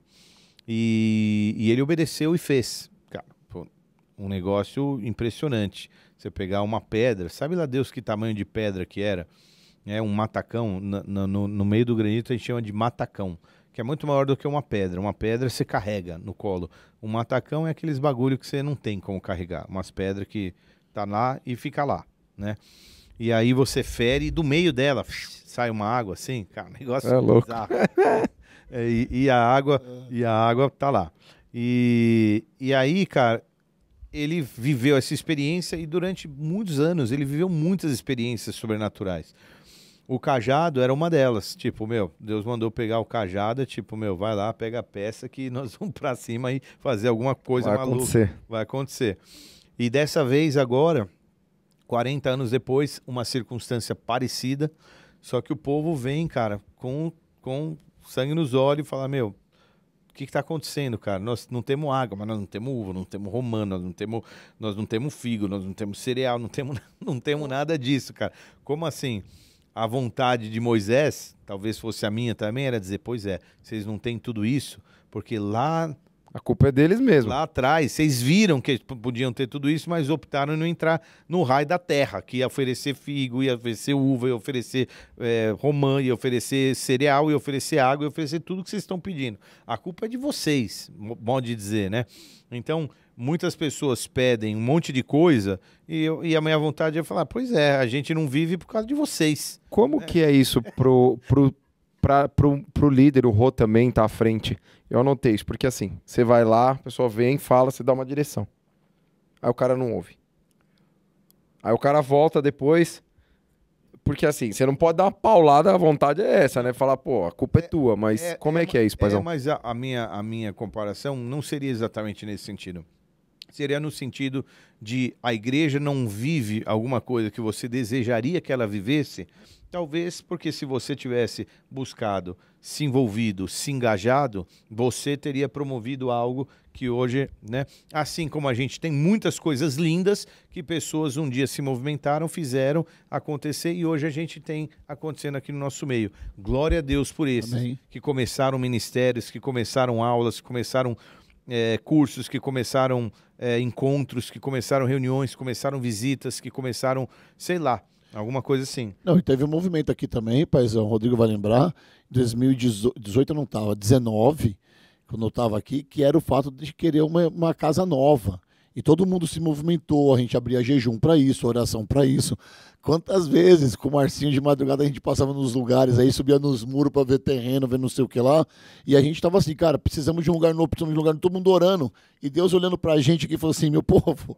E ele obedeceu e fez. Cara, um negócio impressionante. Você pegar uma pedra, sabe lá Deus que tamanho de pedra que era? Um matacão, no meio do granito a gente chama de matacão, que é muito maior do que uma pedra. Uma pedra você carrega no colo. Um matacão é aqueles bagulho que você não tem como carregar. Umas pedras que tá lá e fica lá, né? E aí você fere e do meio dela sai uma água assim, cara, negócio bizarro. E a água tá lá. E aí, cara, ele viveu essa experiência e durante muitos anos ele viveu muitas experiências sobrenaturais. O cajado era uma delas, tipo, Deus mandou pegar o cajado, tipo, vai lá, pega a peça que nós vamos pra cima e fazer alguma coisa maluca. Vai acontecer. E dessa vez agora, 40 anos depois, uma circunstância parecida, só que o povo vem, cara, com sangue nos olhos e fala, o que está acontecendo, cara? Nós não temos água, mas nós não temos uva, não temos romã, nós não temos figo, nós não temos cereal, não temos nada disso, cara. Como assim? A vontade de Moisés, talvez fosse a minha também, era dizer, pois é, vocês não têm tudo isso, porque lá... A culpa é deles mesmo. Lá atrás, vocês viram que podiam ter tudo isso, mas optaram em não entrar no raio da terra, que ia oferecer figo, ia oferecer uva, ia oferecer romã, ia oferecer cereal, ia oferecer água, ia oferecer tudo que vocês estão pedindo. A culpa é de vocês, modo de dizer, né? Então, muitas pessoas pedem um monte de coisa e a minha vontade é falar, pois é, a gente não vive por causa de vocês. Como que é isso pro líder, o Rô também tá à frente? Eu anotei isso, porque assim, você vai lá, a pessoa vem, fala, você dá uma direção. Aí o cara não ouve. Aí o cara volta depois, porque assim, você não pode dar uma paulada, a vontade é essa, né? Falar, pô, a culpa é tua, mas como é que é isso, paizão? Mas a minha comparação não seria exatamente nesse sentido. Seria no sentido de a igreja não vive alguma coisa que você desejaria que ela vivesse, talvez porque se você tivesse buscado, se envolvido, se engajado, você teria promovido algo que hoje, né? Assim como a gente tem muitas coisas lindas que pessoas um dia se movimentaram, fizeram acontecer e hoje a gente tem acontecendo aqui no nosso meio. Glória a Deus por esses. Amém. Que começaram ministérios, que começaram aulas, que começaram cursos, que começaram encontros, que começaram reuniões, que começaram visitas, que começaram, sei lá, alguma coisa assim. Não, e teve um movimento aqui também, paizão, o Rodrigo vai lembrar, em 2018 eu não estava, 19, quando eu estava aqui, que era o fato de querer uma casa nova. E todo mundo se movimentou, a gente abria jejum para isso, oração para isso. Quantas vezes com o Marcinho de madrugada a gente passava nos lugares aí, subia nos muros para ver terreno, ver não sei o que lá. E a gente tava assim, cara, precisamos de um lugar novo, precisamos de um lugar novo, todo mundo orando. E Deus olhando pra gente aqui e falou assim, meu povo,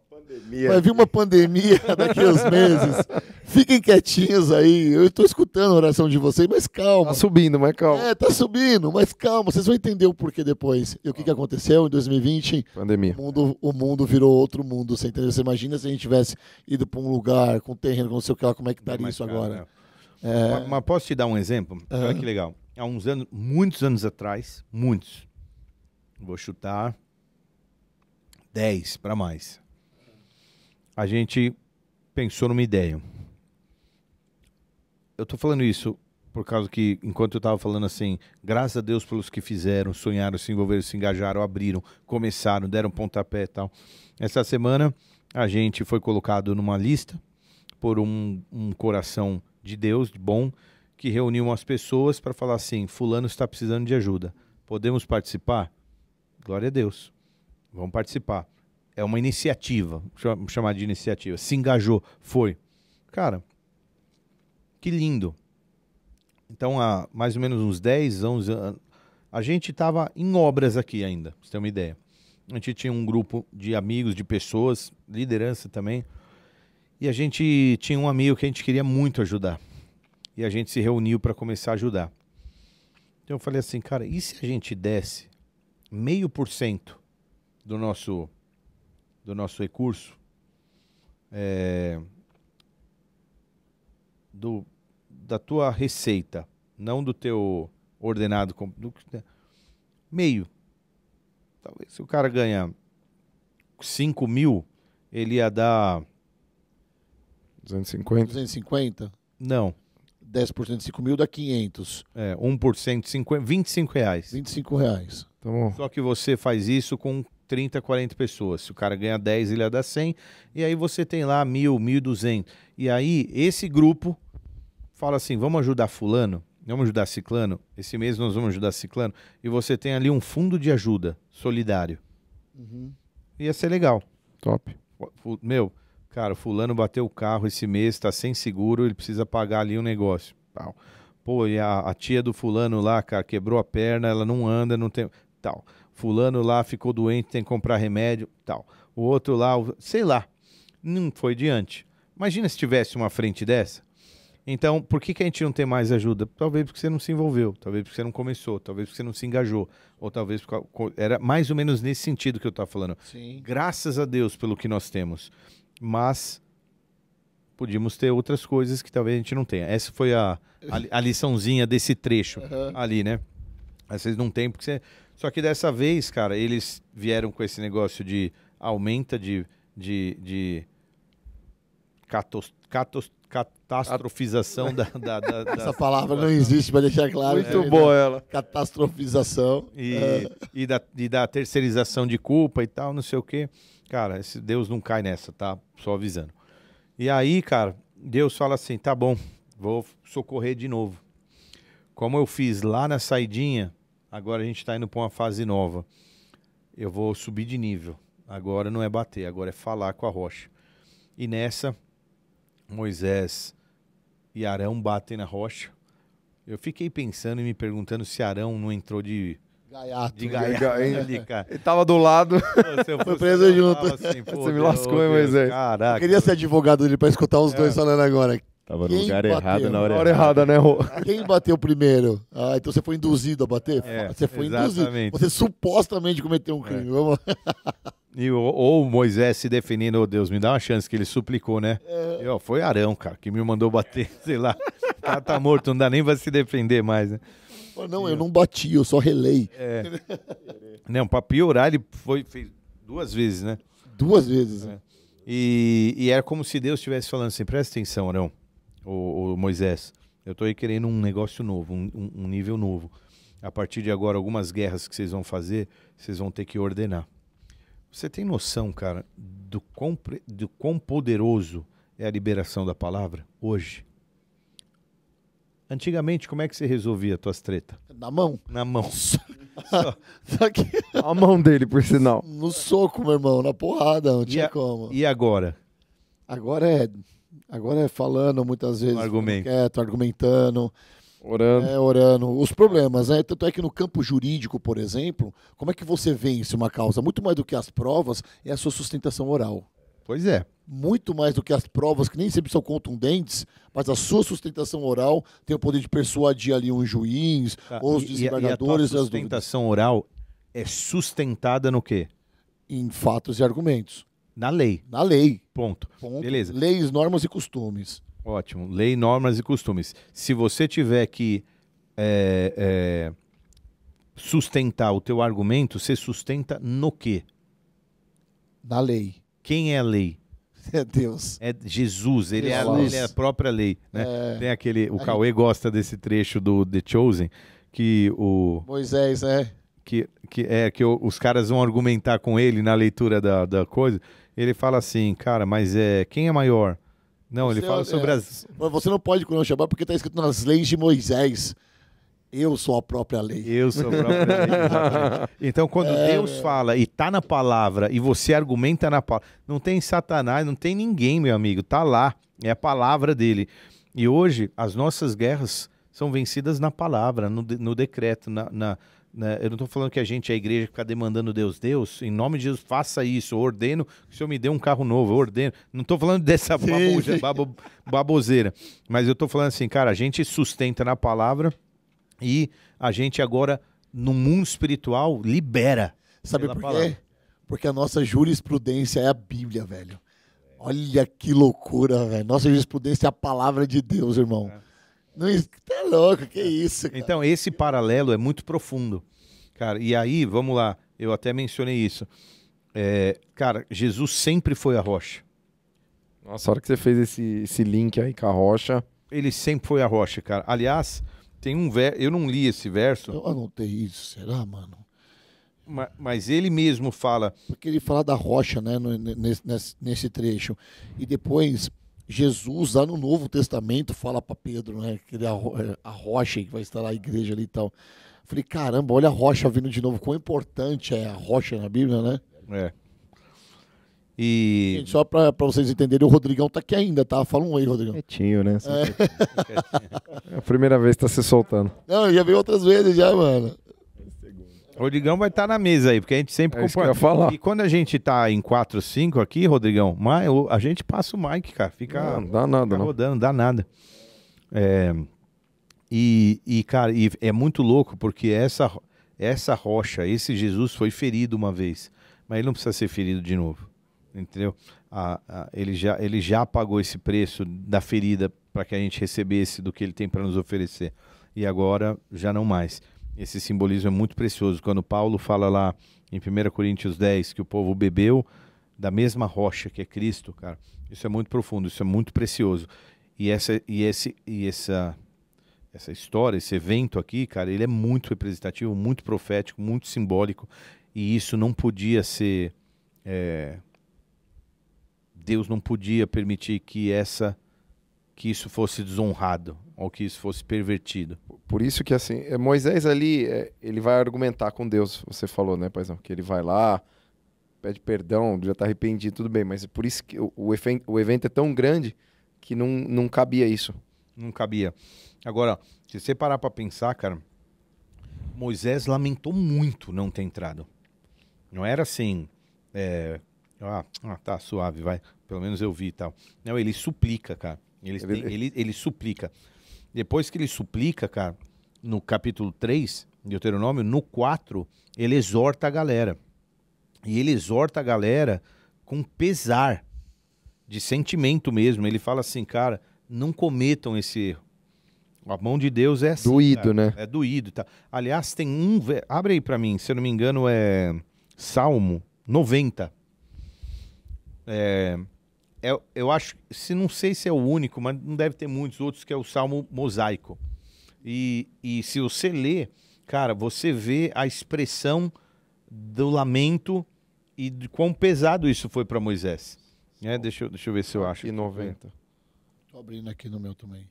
vai vir uma pandemia daqui a uns meses. Fiquem quietinhos aí, eu tô escutando a oração de vocês, mas calma. Tá subindo, mas calma. Tá subindo, mas calma, vocês vão entender o porquê depois. E o que aconteceu em 2020? Pandemia. O mundo virou outro mundo, você entendeu? Você imagina se a gente tivesse ido pra um lugar com terreno, com não sei o que lá, como é que estaria isso agora? Mas posso te dar um exemplo? Olha que legal. Há uns anos, muitos anos atrás, vou chutar 10 para mais. A gente pensou numa ideia. Eu tô falando isso por causa que, enquanto eu estava falando assim, graças a Deus pelos que fizeram, sonharam, se envolveram, se engajaram, abriram, começaram, deram pontapé e tal. Essa semana a gente foi colocado numa lista por um coração de Deus, de bom, que reuniu umas pessoas para falar assim, fulano está precisando de ajuda. Podemos participar? Glória a Deus. Vamos participar. É uma iniciativa, vamos chamar de iniciativa. Se engajou, foi. Cara, que lindo. Então, há mais ou menos uns 10, 11 anos, a gente estava em obras aqui ainda, pra você ter uma ideia. A gente tinha um grupo de amigos, de pessoas, liderança também, e a gente tinha um amigo que a gente queria muito ajudar. E a gente se reuniu para começar a ajudar. Então eu falei assim, cara, e se a gente desse 0,5% do nosso recurso, da tua receita, não do teu ordenado, meio. Talvez se o cara ganha 5 mil, ele ia dar... 250? 250? Não. 10% de 5 mil dá 500. 1%, 25 reais. 25 reais. Tá bom. Só que você faz isso com 30, 40 pessoas. Se o cara ganha 10, ele ia dar 100. E aí você tem lá 1.000, 1.200. E aí esse grupo fala assim, vamos ajudar fulano, vamos ajudar ciclano. Esse mês nós vamos ajudar ciclano. E você tem ali um fundo de ajuda solidário. Ia ser legal. Top. Meu, cara, fulano bateu o carro esse mês, tá sem seguro, ele precisa pagar ali um negócio. Tal. Pô, e a tia do fulano lá, cara, quebrou a perna, ela não anda, não tem... Tal. Fulano lá ficou doente, tem que comprar remédio, tal. O outro lá, sei lá, não foi diante. Imagina se tivesse uma frente dessa. Então, por que a gente não tem mais ajuda? Talvez porque você não se envolveu, talvez porque você não começou, talvez porque você não se engajou, ou talvez porque... Era mais ou menos nesse sentido que eu estava falando. Sim. Graças a Deus pelo que nós temos. Mas podíamos ter outras coisas que talvez a gente não tenha. Essa foi a liçãozinha desse trecho ali, né? Mas vocês não têm, porque você... Só que dessa vez, cara, eles vieram com esse negócio de aumenta de catastrofização da Essa palavra não existe, para deixar claro. Muito boa ela. Catastrofização. E da terceirização de culpa e tal, não sei o quê. Cara, esse Deus não cai nessa, tá? Só avisando. E aí, cara, Deus fala assim, tá bom, vou socorrer de novo. Como eu fiz lá na saidinha, agora a gente tá indo para uma fase nova. Eu vou subir de nível. Agora não é bater, agora é falar com a rocha. E nessa, Moisés e Arão batem na rocha. Eu fiquei pensando e me perguntando se Arão não entrou de Gaiato. ali, cara. Ele tava do lado. Foi preso junto. Assim, Você me lascou, hein, Moisés? Caraca. Eu queria ser advogado dele para escutar os dois falando agora. Tava no Quem lugar bateu? errado na hora Na hora errada. errada, né, Rô? Quem bateu primeiro? Ah, então você foi induzido a bater? Você foi induzido. Exatamente. Você supostamente cometeu um crime. Vamos lá. Ou Moisés se definindo, oh Deus, me dá uma chance, que ele suplicou, né? Foi Arão, cara, que me mandou bater, sei lá. O cara tá morto, não dá nem pra se defender mais, né? Não, eu não bati, eu só relei. Não, pra piorar, ele fez 2 vezes, né? 2 vezes. E era como se Deus estivesse falando assim, presta atenção, Arão, o Moisés, eu tô aí querendo um negócio novo, um nível novo. A partir de agora, algumas guerras que vocês vão fazer, vocês vão ter que ordenar. Você tem noção, cara, do quão poderoso é a liberação da palavra hoje? Antigamente, como é que você resolvia as tuas tretas? Na mão. Na mão. Só que A mão dele, por sinal. no soco, meu irmão, na porrada, não tinha como. E agora? Agora é falando muitas vezes. Argumento. Quieto, argumentando. Orando. Orando. Os problemas, né? Tanto é que no campo jurídico, por exemplo, como é que você vence uma causa? Muito mais do que as provas, é a sua sustentação oral. Pois é. Muito mais do que as provas, que nem sempre são contundentes, mas a sua sustentação oral tem o poder de persuadir ali um juiz, ou os desembargadores. E a tua sustentação oral é sustentada no quê? Em fatos e argumentos. Na lei. Na lei. Ponto. Beleza. Leis, normas e costumes. Ótimo. Lei, normas e costumes. Se você tiver que sustentar o teu argumento, você sustenta no quê? Na lei. Quem é a lei? É Deus. É Jesus, ele é a própria lei, né? Tem o Cauê gosta desse trecho do The Chosen, que o... Moisés, Que os caras vão argumentar com ele na leitura da coisa. Ele fala assim, cara, mas quem é maior? Não, ele fala sobre as... Mas você não pode comer o Shabat porque está escrito nas leis de Moisés. Eu sou a própria lei. Eu sou a própria lei, exatamente. Então, quando Deus fala e tá na palavra, e você argumenta na palavra, não tem Satanás, não tem ninguém, meu amigo, tá lá, é a palavra dele. E hoje, as nossas guerras são vencidas na palavra, no decreto, eu não estou falando que a gente, a igreja, fica demandando Deus, em nome de Jesus, faça isso, eu ordeno que o Senhor me dê um carro novo, eu ordeno. Não estou falando dessa baboseira, mas eu estou falando assim, cara, a gente sustenta na palavra e a gente agora, no mundo espiritual, libera. Sabe por quê? Porque a nossa jurisprudência é a Bíblia, velho. Olha que loucura, velho. Nossa jurisprudência é a palavra de Deus, irmão. Não, tá louco, que isso, cara. Então, esse paralelo é muito profundo, cara. E aí, vamos lá, eu até mencionei isso. Cara, Jesus sempre foi a rocha. Nossa, a hora que você fez esse link aí com a rocha... Ele sempre foi a rocha, cara. Aliás, tem um verso, eu não li esse verso. Eu anotei isso, será, mano? Mas ele mesmo fala... Porque ele fala da rocha, né, nesse trecho. E depois... Jesus, lá no Novo Testamento, fala para Pedro, né? Que ele é a rocha que vai estar lá a igreja ali e tal. Falei, caramba, olha a rocha vindo de novo. Quão importante é a rocha na Bíblia, né? E... Gente, só para vocês entenderem, o Rodrigão tá aqui ainda, tá? Fala um oi, Rodrigão. Quietinho, né? É a primeira vez que tá se soltando. Não, já veio outras vezes já, mano. Rodrigão vai estar na mesa aí, porque a gente sempre falar. E quando a gente tá em 4, 5 aqui, Rodrigão, a gente passa o mic, cara. Não dá nada, não. Rodando, não dá nada. Cara, é muito louco, porque essa rocha, esse Jesus foi ferido uma vez, mas ele não precisa ser ferido de novo, entendeu? Ele já pagou esse preço da ferida para que a gente recebesse do que ele tem para nos oferecer. E agora já não mais. Esse simbolismo é muito precioso. Quando Paulo fala lá em 1 Coríntios 10 que o povo bebeu da mesma rocha que é Cristo, cara, isso é muito profundo, isso é muito precioso. E essa história, esse evento aqui, cara, ele é muito representativo, muito profético, muito simbólico, e isso não podia ser... Deus não podia permitir que isso fosse desonrado, ou que isso fosse pervertido. Por isso que, assim, Moisés ali, ele vai argumentar com Deus, você falou, né, paizão? Que ele vai lá, pede perdão, já tá arrependido, tudo bem, mas é por isso que o evento é tão grande que não cabia isso. Não cabia. Agora, se você parar pra pensar, cara, Moisés lamentou muito não ter entrado. Não era assim, tá suave, vai, pelo menos eu vi e tal. Não, ele suplica, cara. Ele suplica. Depois que ele suplica, cara, no capítulo 3, Deuteronômio, no 4, ele exorta a galera. E ele exorta a galera com pesar, de sentimento mesmo. Ele fala assim, cara, não cometam esse erro. A mão de Deus é assim, doído, cara. né? É doído. Tá? Aliás, tem abre aí pra mim, se eu não me engano é Salmo 90. Eu acho, não sei se é o único, mas não deve ter muitos outros, que é o Salmo mosaico. E se você lê, cara, você vê a expressão do lamento e de quão pesado isso foi para Moisés. Deixa eu ver se eu acho. E 90. Tô abrindo aqui no meu também.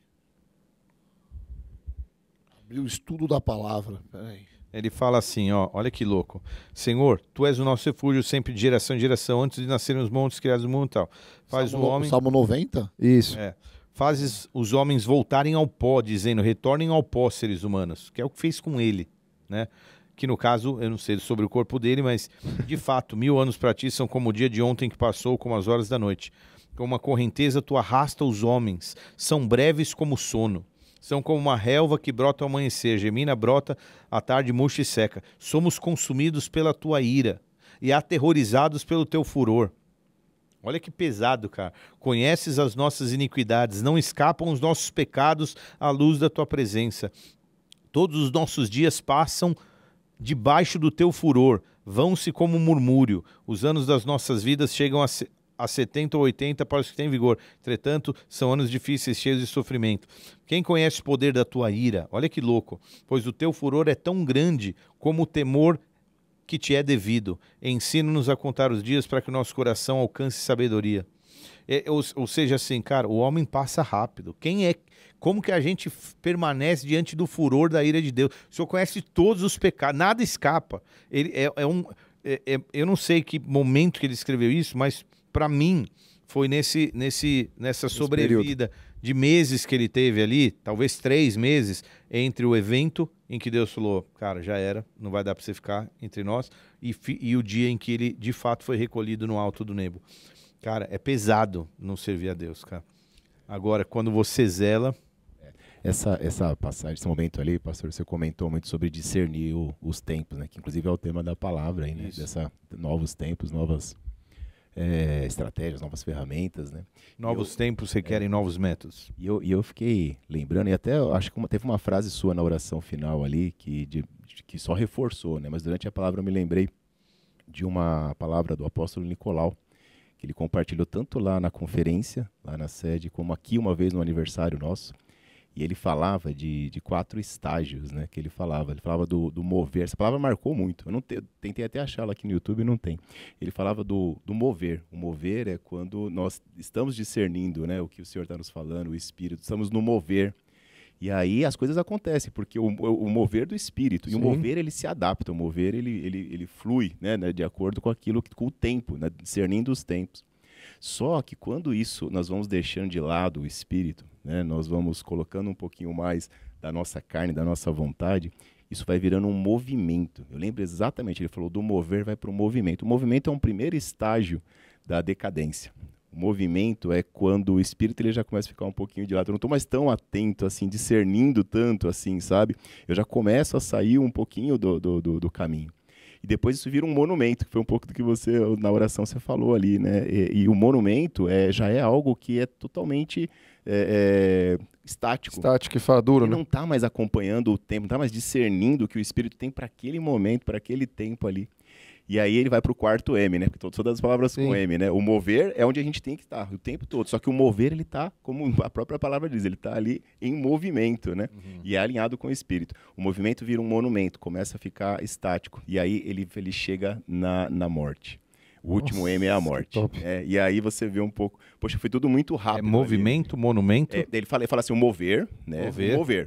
Abri o estudo da palavra, peraí. Ele fala assim, olha que louco. Senhor, tu és o nosso refúgio sempre de geração em geração, antes de nascerem os montes criados no mundo e tal. Salmo 90? Isso. Fazes os homens voltarem ao pó, dizendo, retornem ao pó, seres humanos. Que é o que fez com ele, né? Que no caso, eu não sei sobre o corpo dele, mas de fato, 1000 anos para ti são como o dia de ontem que passou, como as horas da noite. Com uma correnteza tu arrasta os homens, são breves como o sono. São como uma relva que brota ao amanhecer, gemina, brota, à tarde murcha e seca. Somos consumidos pela tua ira e aterrorizados pelo teu furor. Olha que pesado, cara. Conheces as nossas iniquidades, não escapam os nossos pecados à luz da tua presença. Todos os nossos dias passam debaixo do teu furor, vão-se como um murmúrio. Os anos das nossas vidas chegam a 70 ou 80 para os que têm vigor. Entretanto, são anos difíceis, cheios de sofrimento. Quem conhece o poder da tua ira? Olha que louco. Pois o teu furor é tão grande como o temor que te é devido. Ensina-nos a contar os dias para que o nosso coração alcance sabedoria. Ou seja, assim, cara, o homem passa rápido. Como que a gente permanece diante do furor da ira de Deus? O Senhor conhece todos os pecados, nada escapa. Eu não sei que momento que ele escreveu isso, mas para mim foi nessa sobrevida de meses que ele teve ali, talvez 3 meses, entre o evento em que Deus falou, cara, já era, não vai dar para você ficar entre nós, e o dia em que ele, de fato, foi recolhido no alto do Nebo. Cara, é pesado não servir a Deus, cara. Agora, quando você zela... Essa passagem, esse momento ali, pastor, você comentou muito sobre discernir os tempos, né? Que inclusive é o tema da palavra aí, né? Novos tempos, novas estratégias, novas ferramentas, né? Novos tempos requerem novos métodos. E eu fiquei lembrando, e até eu acho que teve uma frase sua na oração final ali que só reforçou, né? Mas durante a palavra eu me lembrei de uma palavra do apóstolo Nicolau, que ele compartilhou tanto lá na conferência, lá na sede, como aqui uma vez no aniversário nosso. E ele falava de 4 estágios, né? Que ele falava do mover. Essa palavra marcou muito. Eu tentei até achá-la aqui no YouTube e não tem. Ele falava do mover. O mover é quando nós estamos discernindo, né, o que o Senhor está nos falando, o Espírito. Estamos no mover. E aí as coisas acontecem, porque o mover do Espírito. Sim. E o mover, ele se adapta. O mover, ele flui, né, de acordo com com o tempo, né, discernindo os tempos. Só que quando nós vamos deixando de lado o Espírito, né, nós vamos colocando um pouquinho mais da nossa carne, da nossa vontade, isso vai virando um movimento. Eu lembro exatamente, ele falou do mover vai para o movimento. O movimento é um primeiro estágio da decadência. O movimento é quando o Espírito ele já começa a ficar um pouquinho de lado. Eu não estou mais tão atento, assim, discernindo tanto, assim, sabe? Eu já começo a sair um pouquinho do caminho. E depois isso vira um monumento, que foi um pouco do que você, na oração, você falou ali, né? E o monumento já é algo que é totalmente estático. Estático e faduro, ele né? Não está mais acompanhando o tempo, não está mais discernindo o que o Espírito tem para aquele momento, para aquele tempo ali. E aí ele vai para o 4 M, né? Porque todas as palavras com M, né? O mover é onde a gente tem que estar o tempo todo. Só que o mover, ele está, como a própria palavra diz, ele está ali em movimento, né? Uhum. E é alinhado com o Espírito. O movimento vira um monumento, começa a ficar estático. E aí ele chega na morte. O último M é a morte. E aí você vê um pouco... Poxa, foi tudo muito rápido. É movimento, ali. Monumento? Ele fala assim, o mover, né?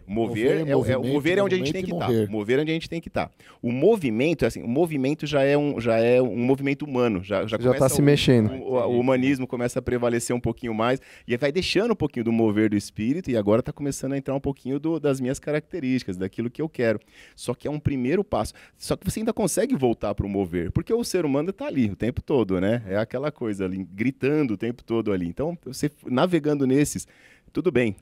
O mover é onde a gente tem que estar. O mover é onde a gente tem que estar. O movimento, assim, o movimento já é um movimento humano. Já está se mexendo. O humanismo começa a prevalecer um pouquinho mais. E vai deixando um pouquinho do mover do espírito. E agora está começando a entrar um pouquinho das minhas características, daquilo que eu quero. Só que é um primeiro passo. Só que você ainda consegue voltar para o mover. Porque o ser humano está ali o tempo todo, né? É aquela coisa ali, gritando o tempo todo ali. Então, você navegando nesses, tudo bem,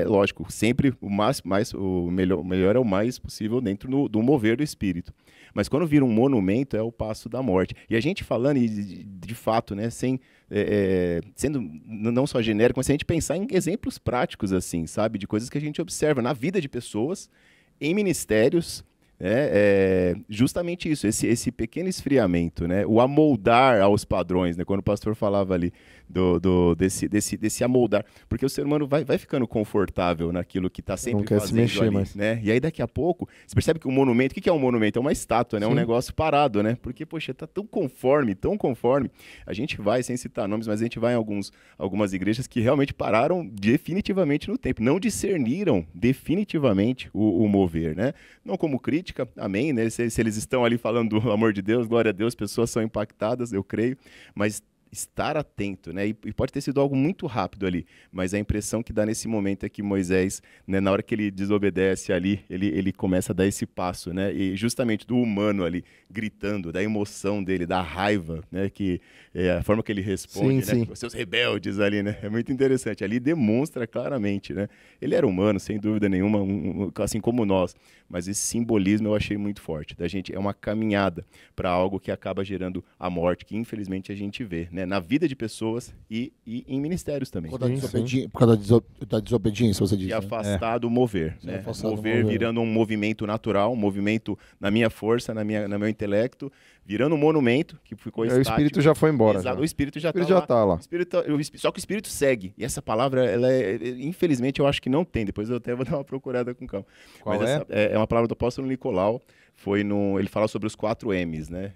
lógico, sempre o melhor é o mais possível dentro do mover do espírito. Mas quando vira um monumento, é o passo da morte. E a gente falando, de fato, né, sendo não só genérico, mas se a gente pensar em exemplos práticos, assim, sabe, de coisas que a gente observa na vida de pessoas, em ministérios, justamente isso, esse pequeno esfriamento, né? O amoldar aos padrões, né? Quando o pastor falava ali desse amoldar, porque o ser humano vai ficando confortável naquilo que está sempre fazendo se mexer, ali, né? E aí daqui a pouco, você percebe que o monumento, o que é um monumento? É uma estátua, né? É um negócio parado, né? Porque, poxa, está tão conforme, a gente vai, sem citar nomes, mas a gente vai em algumas igrejas que realmente pararam definitivamente no tempo, não discerniram definitivamente o mover, né? Não como crítica, amém, né? Se eles estão ali falando do amor de Deus, glória a Deus, pessoas são impactadas, eu creio, mas estar atento, né? E pode ter sido algo muito rápido ali, mas a impressão que dá nesse momento é que Moisés, né, na hora que ele desobedece ali, ele começa a dar esse passo, né? E justamente do humano ali, gritando, da emoção dele, da raiva, né? Que é a forma que ele responde, né? Os seus rebeldes ali, né? É muito interessante. Ali demonstra claramente, né? Ele era humano, sem dúvida nenhuma, assim como nós, mas esse simbolismo eu achei muito forte. Da gente, é uma caminhada para algo que acaba gerando a morte, que infelizmente a gente vê, né? Na vida de pessoas e em ministérios também. Por causa da desobediência, você diz. E afastar do mover. Né? Mover virando um movimento natural, um movimento na minha força, no meu intelecto, virando um monumento que ficou estático. O espírito já foi embora. Exato, o espírito já está lá. Só que o espírito segue. E essa palavra, infelizmente, eu acho que não tem. Depois eu até vou dar uma procurada com calma. Qual Mas é uma palavra do apóstolo Nicolau, Ele fala sobre os 4 M's, né?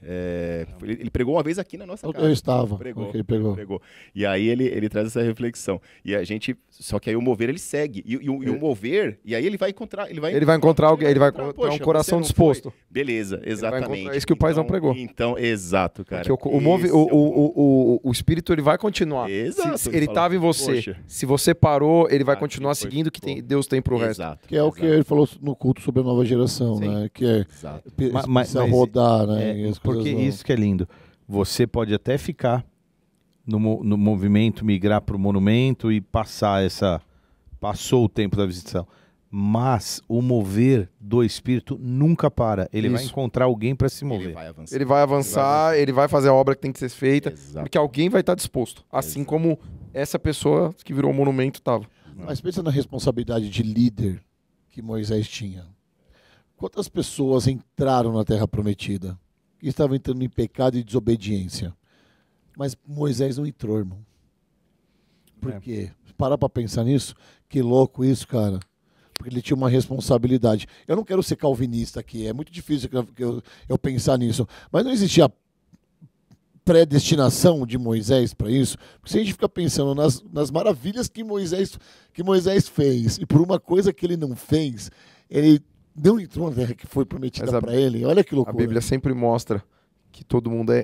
Ele pregou uma vez aqui na nossa casa. Eu estava. Pregou, Ok, pregou. pregou. E aí ele traz essa reflexão. E a gente, só que aí o mover ele segue. E o mover, e aí ele vai encontrar, Ele vai encontrar alguém, ele vai encontrar poxa, um coração você não disposto. foi. Beleza, exatamente. É isso que o paizão pregou. Então, exato, cara. Porque o espírito ele vai continuar. Exato. Se ele estava em você, poxa, se você parou, ele vai Ah, continuar que foi, seguindo o que ficou. Deus tem pro resto. Exato. Que é o que ele falou no culto sobre a nova geração, Sim. né? Que é Exato. precisa rodar, né? E as Porque coisas vão. isso que é lindo. Você pode até ficar no movimento, migrar para o monumento e passou o tempo da visitação. Mas o mover do espírito nunca para. Ele vai Isso. encontrar alguém para se é mover. Ele vai avançar. Ele vai avançar, ele vai fazer a obra que tem que ser feita, Exato. porque alguém vai estar disposto. Assim Exato. como essa pessoa que virou um monumento estava. Mas pensa na responsabilidade de líder que Moisés tinha. Quantas pessoas entraram na Terra Prometida e estavam entrando em pecado e desobediência? Mas Moisés não entrou, irmão. Por É. quê? Para pra pensar nisso. Que louco isso, cara. Porque ele tinha uma responsabilidade. Eu não quero ser calvinista aqui, é muito difícil eu pensar nisso. Mas não existia predestinação de Moisés para isso? Porque se a gente fica pensando nas maravilhas que Moisés fez, e por uma coisa que ele não fez, ele não entrou na terra que foi prometida para ele. Olha que A loucura. Bíblia sempre mostra que todo mundo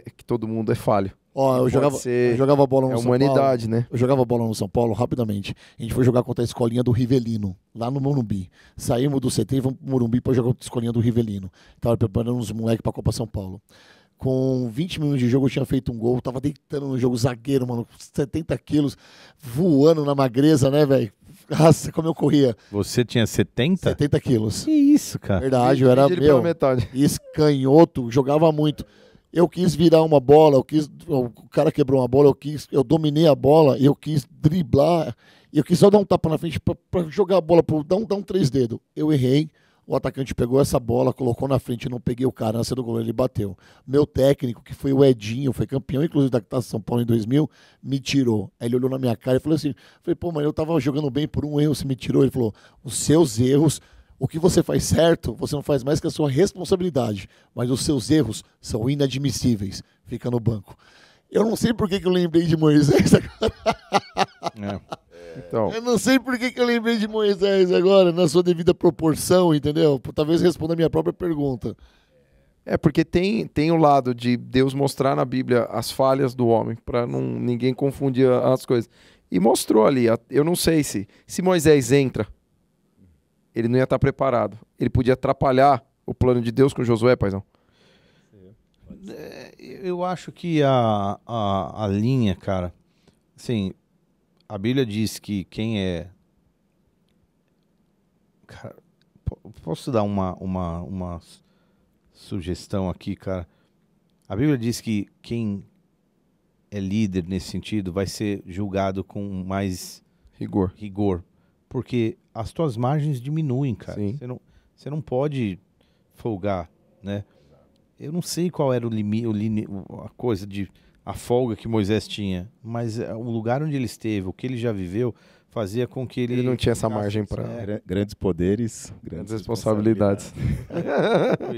é falho. Ó, eu pode jogava, ser- eu jogava bola no É a São Paulo. humanidade, né? Eu jogava bola no São Paulo rapidamente. A gente foi jogar contra a escolinha do Rivelino, lá no Morumbi. Saímos do CT e vamos pro Morumbi para jogar contra a escolinha do Rivelino. Tava preparando uns moleques pra Copa São Paulo. Com 20 minutos de jogo eu tinha feito um gol. Tava deitando no jogo, zagueiro, mano, 70 quilos, voando na magreza, né, velho? Nossa, como eu corria. Você tinha 70? 70 quilos. Que isso, cara? Verdade, eu era, Divide ele pela meu, metade. escanhoto, jogava muito. Eu quis virar uma bola, o cara quebrou uma bola, eu dominei a bola, eu quis driblar, eu quis só dar um tapa na frente pra jogar a bola, dar um 3 dedos. Eu errei, o atacante pegou essa bola, colocou na frente, eu não peguei o cara, na do goleiro, ele bateu. Meu técnico, que foi o Edinho, foi campeão, inclusive da Taça São Paulo em 2000, me tirou. Aí ele olhou na minha cara e falou assim, pô, mas eu tava jogando bem por um erro, você me tirou. Ele falou, os seus erros... O que você faz certo, você não faz mais que a sua responsabilidade. Mas os seus erros são inadmissíveis. Fica no banco. Eu não sei por que eu lembrei de Moisés agora. É. Então, Eu não sei por que eu lembrei de Moisés agora, na sua devida proporção, entendeu? Talvez responda a minha própria pergunta. porque tem o lado de Deus mostrar na Bíblia as falhas do homem, para ninguém confundir as coisas. E mostrou ali, eu não sei se Moisés entra, ele não ia estar preparado. Ele podia atrapalhar o plano de Deus com Josué, paizão. Eu acho que a linha, cara, assim, a Bíblia diz que quem é... Cara, posso dar uma sugestão aqui, cara? A Bíblia diz que quem é líder nesse sentido vai ser julgado com mais Rigor. porque as tuas margens diminuem, cara. Sim. Você não pode folgar, né? Eu não sei qual era o limite, a coisa a folga que Moisés tinha, mas o lugar onde ele esteve, o que ele já viveu, fazia com que ele... Ele não tinha essa margem para Grandes poderes, grandes responsabilidades.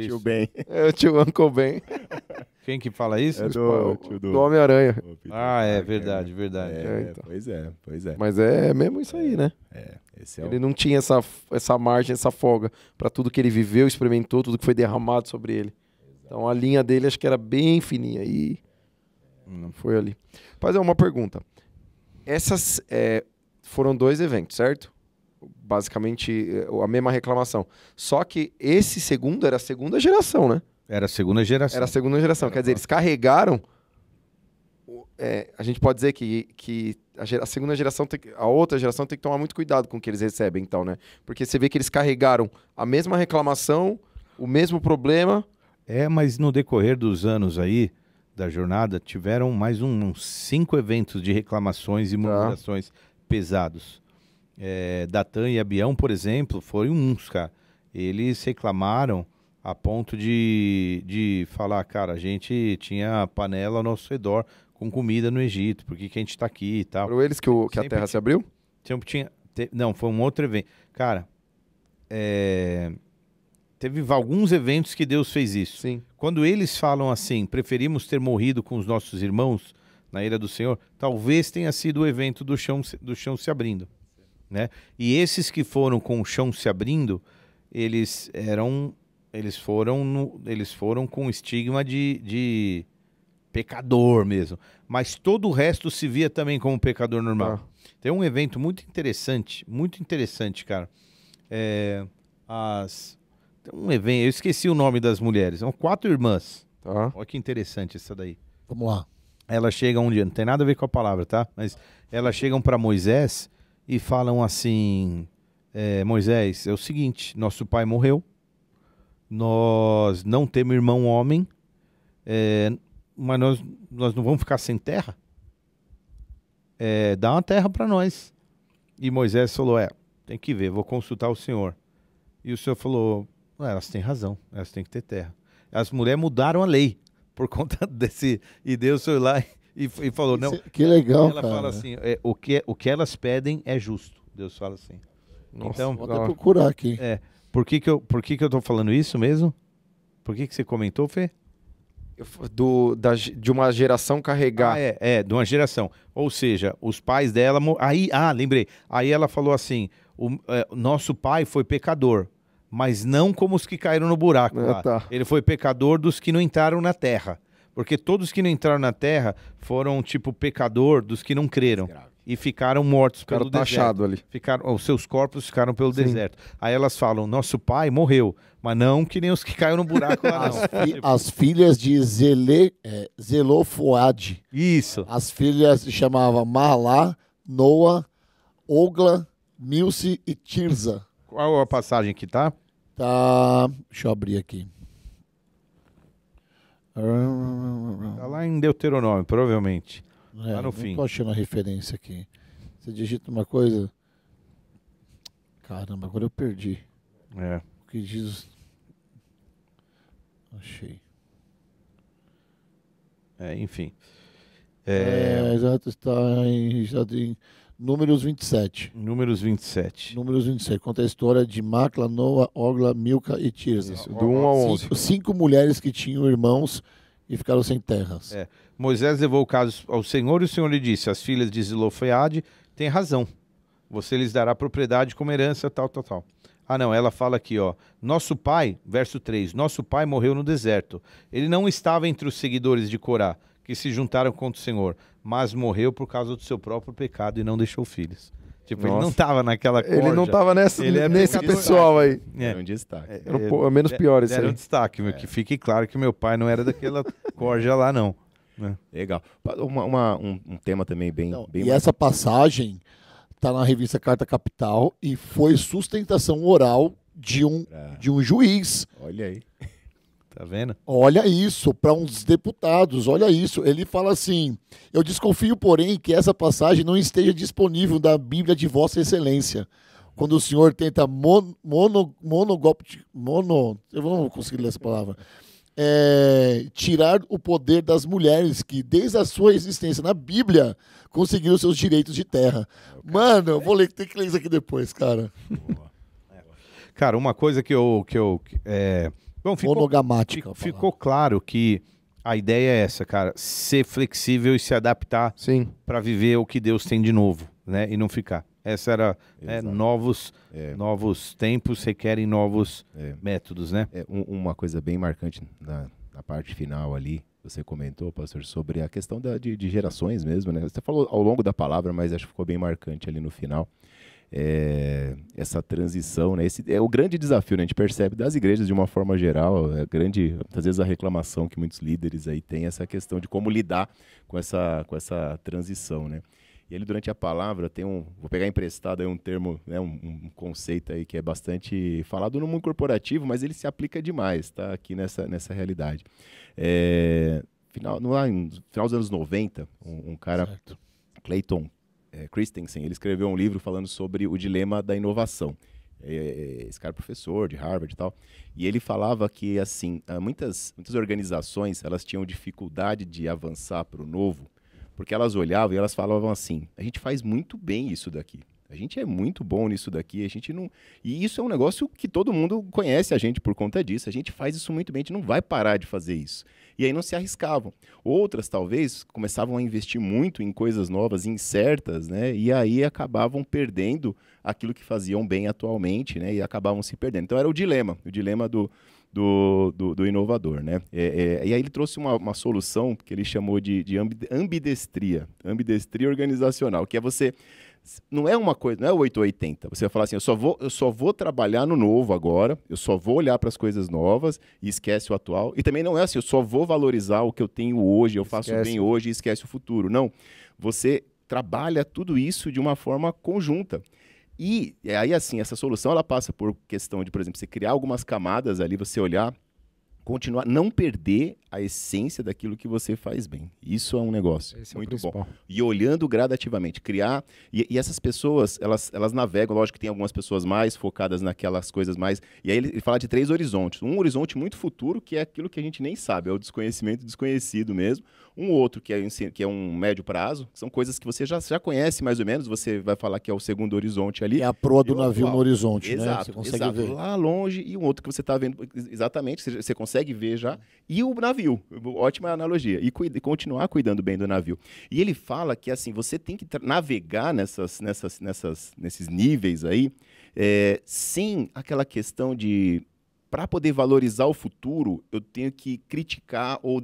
Tio Ben. É o tio Uncle Ben, Quem que fala isso? É do Homem-Aranha. Ah, é verdade. Então. Pois é. Mas é mesmo isso aí, né? Esse é Ele não tinha essa margem, essa folga para tudo que ele viveu, experimentou, tudo que foi derramado sobre ele. Então a linha dele acho que era bem fininha e não foi ali. Mas é uma pergunta. Essas foram 2 eventos, certo? Basicamente a mesma reclamação. Só que esse segundo era a segunda geração, né? Era a segunda geração. Era a segunda geração. Quer dizer, eles carregaram. A gente pode dizer que a segunda geração, a outra geração tem que tomar muito cuidado com o que eles recebem, então, né? Porque você vê que eles carregaram a mesma reclamação, o mesmo problema. Mas no decorrer dos anos aí, da jornada, tiveram mais uns 5 eventos de reclamações e murmurações pesados. Datan e Abião, por exemplo, foram uns, cara. Eles reclamaram a ponto de falar, cara, a gente tinha panela ao nosso redor com comida no Egito, por que a gente tá aqui e tal. Foram eles que a terra se abriu? Não, foi um outro evento. Cara, teve alguns eventos que Deus fez isso. Sim. Quando eles falam assim, preferimos ter morrido com os nossos irmãos na ira do Senhor, talvez tenha sido o evento do chão se abrindo, né? E esses que foram com o chão se abrindo, eles foram com estigma de pecador mesmo. Mas todo o resto se via também como pecador normal. Tem um evento muito interessante, cara. Tem um evento, eu esqueci o nome das mulheres, são 4 irmãs. Tá. Olha que interessante essa daí. Vamos lá. Elas chegam um dia, não tem nada a ver com a palavra, tá? Mas elas chegam para Moisés e falam assim, Moisés, é o seguinte, nosso pai morreu, nós não temos irmão homem, mas nós não vamos ficar sem terra? Dá uma terra para nós. E Moisés falou, tem que ver, vou consultar o Senhor. E o Senhor falou, elas têm razão, elas têm que ter terra. As mulheres mudaram a lei por conta desse... E Deus foi lá e falou, não... Que legal, ela cara. fala assim, o que elas pedem é justo. Deus fala assim. Nossa, Então, Vou até procurar aqui. por que que eu tô falando isso mesmo? Por que você comentou, Fê? De uma geração carregar. De uma geração. Ou seja, os pais dela... lembrei. Aí ela falou assim, nosso pai foi pecador, mas não como os que caíram no buraco lá. Tá. Ele foi pecador dos que não entraram na terra. Porque todos que não entraram na terra foram tipo pecador dos que não creram. E ficaram mortos pelo taxado deserto. ali. Os seus corpos ficaram pelo deserto. Aí elas falam, nosso pai morreu, mas não que nem os que caíram no buraco lá não. As filhas de Zelofoade. Isso. As filhas se chamavam Mahalá, Noa, Ogla, Milce e Tirza. Qual a passagem que tá? Tá. Deixa eu abrir aqui. Tá lá em Deuteronômio, provavelmente. Lá no não fim. tô achando a referência aqui. Você digita uma coisa. Caramba, agora eu perdi. O que diz. Achei. Enfim. Exato, está em Números 27. Números 27. Números 27. Conta a história de Macla, Noa, Ogla, Milca e Tirza. Isso, do 1 ao 11. 5 mulheres que tinham irmãos e ficaram sem terras. Moisés levou o caso ao Senhor e o Senhor lhe disse, as filhas de Zelofeade têm razão. Você lhes dará propriedade como herança, tal. Ela fala aqui, nosso pai, verso 3, nosso pai morreu no deserto. Ele não estava entre os seguidores de Corá, que se juntaram contra o Senhor, mas morreu por causa do seu próprio pecado e não deixou filhos. Tipo, ele não estava naquela corja. Ele não estava nesse pecador. pessoal aí. Era um destaque. Era menos pior esse Era aí. um destaque, que fique claro que meu pai não era daquela corja lá, não. Legal. Um tema também bem E essa passagem está na revista Carta Capital e foi sustentação oral de um juiz. Olha aí. Tá vendo? Olha isso, para uns deputados, olha isso. Ele fala assim, eu desconfio, porém, que essa passagem não esteja disponível da Bíblia de Vossa Excelência. Quando o senhor tenta eu não consegui ler essa palavra, tirar o poder das mulheres que, desde a sua existência na Bíblia, conseguiram seus direitos de terra. Mano, eu vou ler, tem que ler isso aqui depois, cara. Cara, uma coisa que eu bom, ficou claro que a ideia é essa, cara, ser flexível e se adaptar para viver o que Deus tem de novo, né? E não ficar. Essa era novos tempos requerem novos métodos, né? Uma coisa bem marcante na parte final ali, você comentou, pastor, sobre a questão de gerações mesmo, né? Você falou ao longo da palavra, mas acho que ficou bem marcante ali no final. Essa transição, né? Esse é o grande desafio, né? A gente percebe das igrejas de uma forma geral, muitas vezes a reclamação que muitos líderes aí têm, essa questão de como lidar com essa transição, né? E ele, durante a palavra, vou pegar emprestado aí um termo, né, um conceito aí que é bastante falado no mundo corporativo, mas ele se aplica demais, tá? Aqui nessa realidade. No final dos anos 90, um cara, certo. Clayton Christensen, ele escreveu um livro falando sobre o dilema da inovação. Esse cara é professor de Harvard e tal, e ele falava que, assim, muitas organizações, elas tinham dificuldade de avançar para o novo, porque elas olhavam e elas falavam assim, a gente faz muito bem isso daqui, A gente é muito bom nisso daqui, a gente não... E isso é um negócio que todo mundo conhece a gente por conta disso. A gente faz isso muito bem, a gente não vai parar de fazer isso. E aí não se arriscavam. Outras, talvez, começavam a investir muito em coisas novas, incertas, né? E aí acabavam perdendo aquilo que faziam bem atualmente, né? E acabavam se perdendo. Então era o dilema do inovador, né? E aí ele trouxe uma solução que ele chamou de ambidestria organizacional, que é você... Não é uma coisa, não é 880. Você vai falar assim, eu só vou trabalhar no novo agora, eu só vou olhar para as coisas novas e esquece o atual. E também não é assim, eu só vou valorizar o que eu tenho hoje, eu faço bem hoje e esquece o futuro. Não, você trabalha tudo isso de uma forma conjunta. E aí, assim, essa solução ela passa por questão de, por exemplo, você criar algumas camadas ali, você olhar, continuar, não perder a essência daquilo que você faz bem. Isso é um negócio muito bom. E olhando gradativamente, criar... E essas pessoas, elas navegam, lógico que tem algumas pessoas mais focadas naquelas coisas mais... E aí ele fala de 3 horizontes. Um horizonte muito futuro, que é aquilo que a gente nem sabe, é o desconhecimento desconhecido mesmo. Um outro, que é um médio prazo, que são coisas que você já conhece mais ou menos, você vai falar que é o segundo horizonte ali. É a proa do navio no horizonte, exato, né? Você consegue ver. Lá longe, e um outro que você está vendo exatamente, você consegue ver já, e o navio, ótima analogia, e continuar cuidando bem do navio. E ele fala que assim, você tem que navegar nesses níveis aí, sem aquela questão de... Para poder valorizar o futuro, eu tenho que criticar ou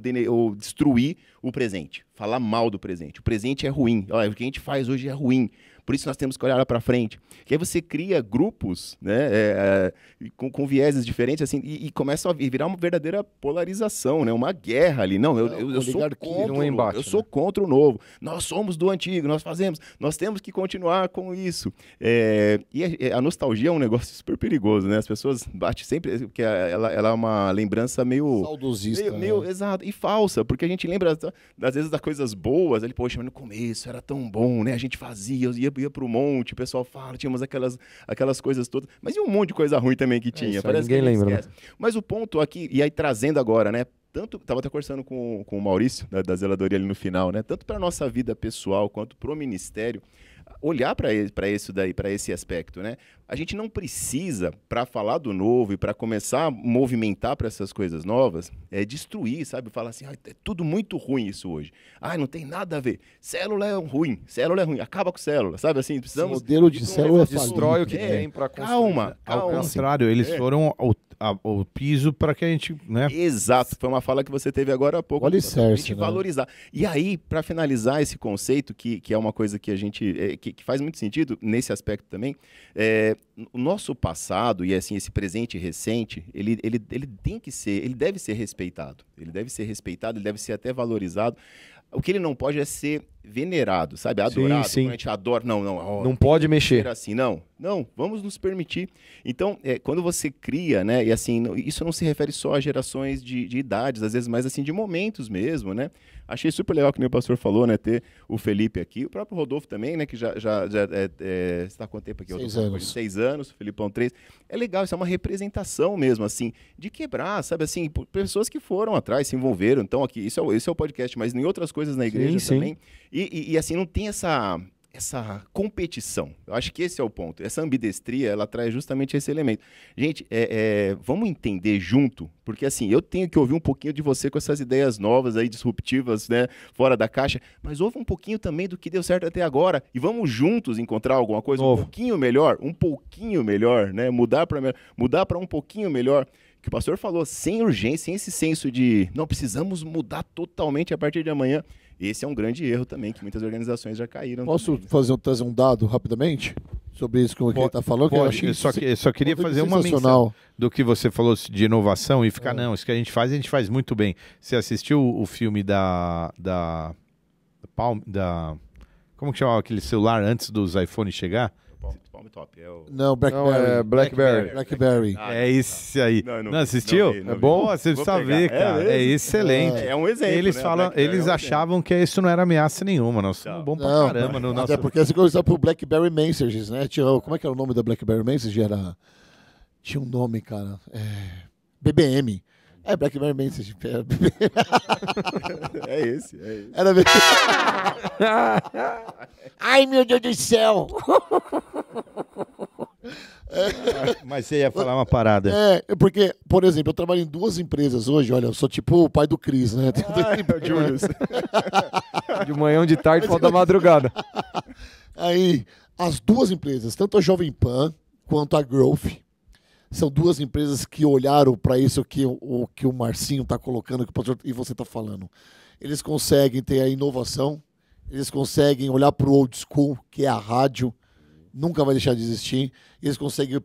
destruir o presente, falar mal do presente. O presente é ruim, olha, o que a gente faz hoje é ruim, por isso nós temos que olhar para frente. E aí você cria grupos, né, com vieses diferentes assim, e começa a virar uma verdadeira polarização, né, uma guerra ali. Não, eu sou contra um embate, eu sou contra o novo. Nós somos do antigo, nós temos que continuar com isso. E a nostalgia é um negócio super perigoso, né? As pessoas batem sempre, porque ela é uma lembrança meio... Saudosista. Meio exato, e falsa, porque a gente lembra, às vezes, das coisas boas. Ele, poxa, mas no começo era tão bom, né? A gente fazia, ia pro monte, o pessoal fala, tínhamos aquelas coisas todas. Mas e um monte de coisa ruim também que tinha. Parece ninguém que lembra, esquece. Mas o ponto aqui, e aí trazendo agora, né? Estava até conversando com o Maurício, da zeladoria ali no final, né? Tanto para a nossa vida pessoal quanto para o ministério, olhar para esse aspecto, né? A gente não precisa, para falar do novo e para começar a movimentar para essas coisas novas, destruir, sabe? Falar assim, é tudo muito ruim isso hoje. Não tem nada a ver. Célula é ruim, acaba com célula, sabe? Assim, precisamos... Esse modelo de célula destrói o que tem para construir. Calma. Ao contrário, eles foram o piso para que a gente, né? Exato, foi uma fala que você teve agora há pouco. O alicerce, né? Valorizar. E aí, para finalizar esse conceito, que é uma coisa que a gente que faz muito sentido nesse aspecto também, o nosso passado e assim esse presente recente, ele deve ser respeitado. Ele deve ser respeitado, ele deve ser até valorizado. O que ele não pode é ser venerado, sabe? Adorado. Sim. Quando a gente adora, não pode mexer. Assim, não, vamos nos permitir. Então, quando você cria, né? E assim, isso não se refere só a gerações de idades, às vezes mais assim de momentos mesmo, né? Achei super legal que nem o pastor falou, né? Ter o Felipe aqui, o próprio Rodolfo também, né? Que já está há quanto tempo aqui? 6 anos. 6 anos, o Felipão 3. É legal, isso é uma representação mesmo, assim, de quebrar, sabe? Assim, pessoas que foram atrás, se envolveram. Então, aqui, esse é o podcast, mas em outras coisas na igreja também. E assim, não tem essa competição. Eu acho que esse é o ponto. Essa ambidestria, ela traz justamente esse elemento. Gente, vamos entender junto, porque assim, eu tenho que ouvir um pouquinho de você com essas ideias novas aí, disruptivas, né, fora da caixa, mas ouve um pouquinho também do que deu certo até agora e vamos juntos encontrar alguma coisa um pouquinho melhor, né, mudar para um pouquinho melhor. Que o pastor falou, sem urgência, sem esse senso de não precisamos mudar totalmente a partir de amanhã. Esse é um grande erro também, que muitas organizações já caíram. Posso também, trazer um dado rapidamente sobre isso que ele está falando? Pode. Que eu só queria fazer uma menção do que você falou de inovação e ficar, não, isso que a gente faz muito bem. Você assistiu o filme da como que chamava aquele celular antes dos iPhones chegar? Palm Top. Não, BlackBerry. Não, é BlackBerry. BlackBerry. É esse aí. Não assistiu? Não vi. É bom? Você precisa ver, cara. É excelente. É um exemplo. Eles né? falam, eles achavam que isso não era ameaça nenhuma. Nós somos bons pra caramba no nosso... É porque você começou pro BlackBerry Messages, né? Como é que era o nome da BlackBerry Messages? Tinha um nome, cara. BBM. BlackBerry Messages. É esse. Era... Ai, meu Deus do céu! Mas você ia falar uma parada. É, porque, por exemplo, eu trabalho em 2 empresas hoje, olha, eu sou tipo o pai do Cris, né? Julius. De manhã, de tarde, falta da madrugada. Aí, as 2 empresas, tanto a Jovem Pan quanto a Growth, são 2 empresas que olharam para isso que o Marcinho está colocando e você está falando. Eles conseguem ter a inovação, eles conseguem olhar para o old school, que é a rádio, nunca vai deixar de existir. Eles conseguem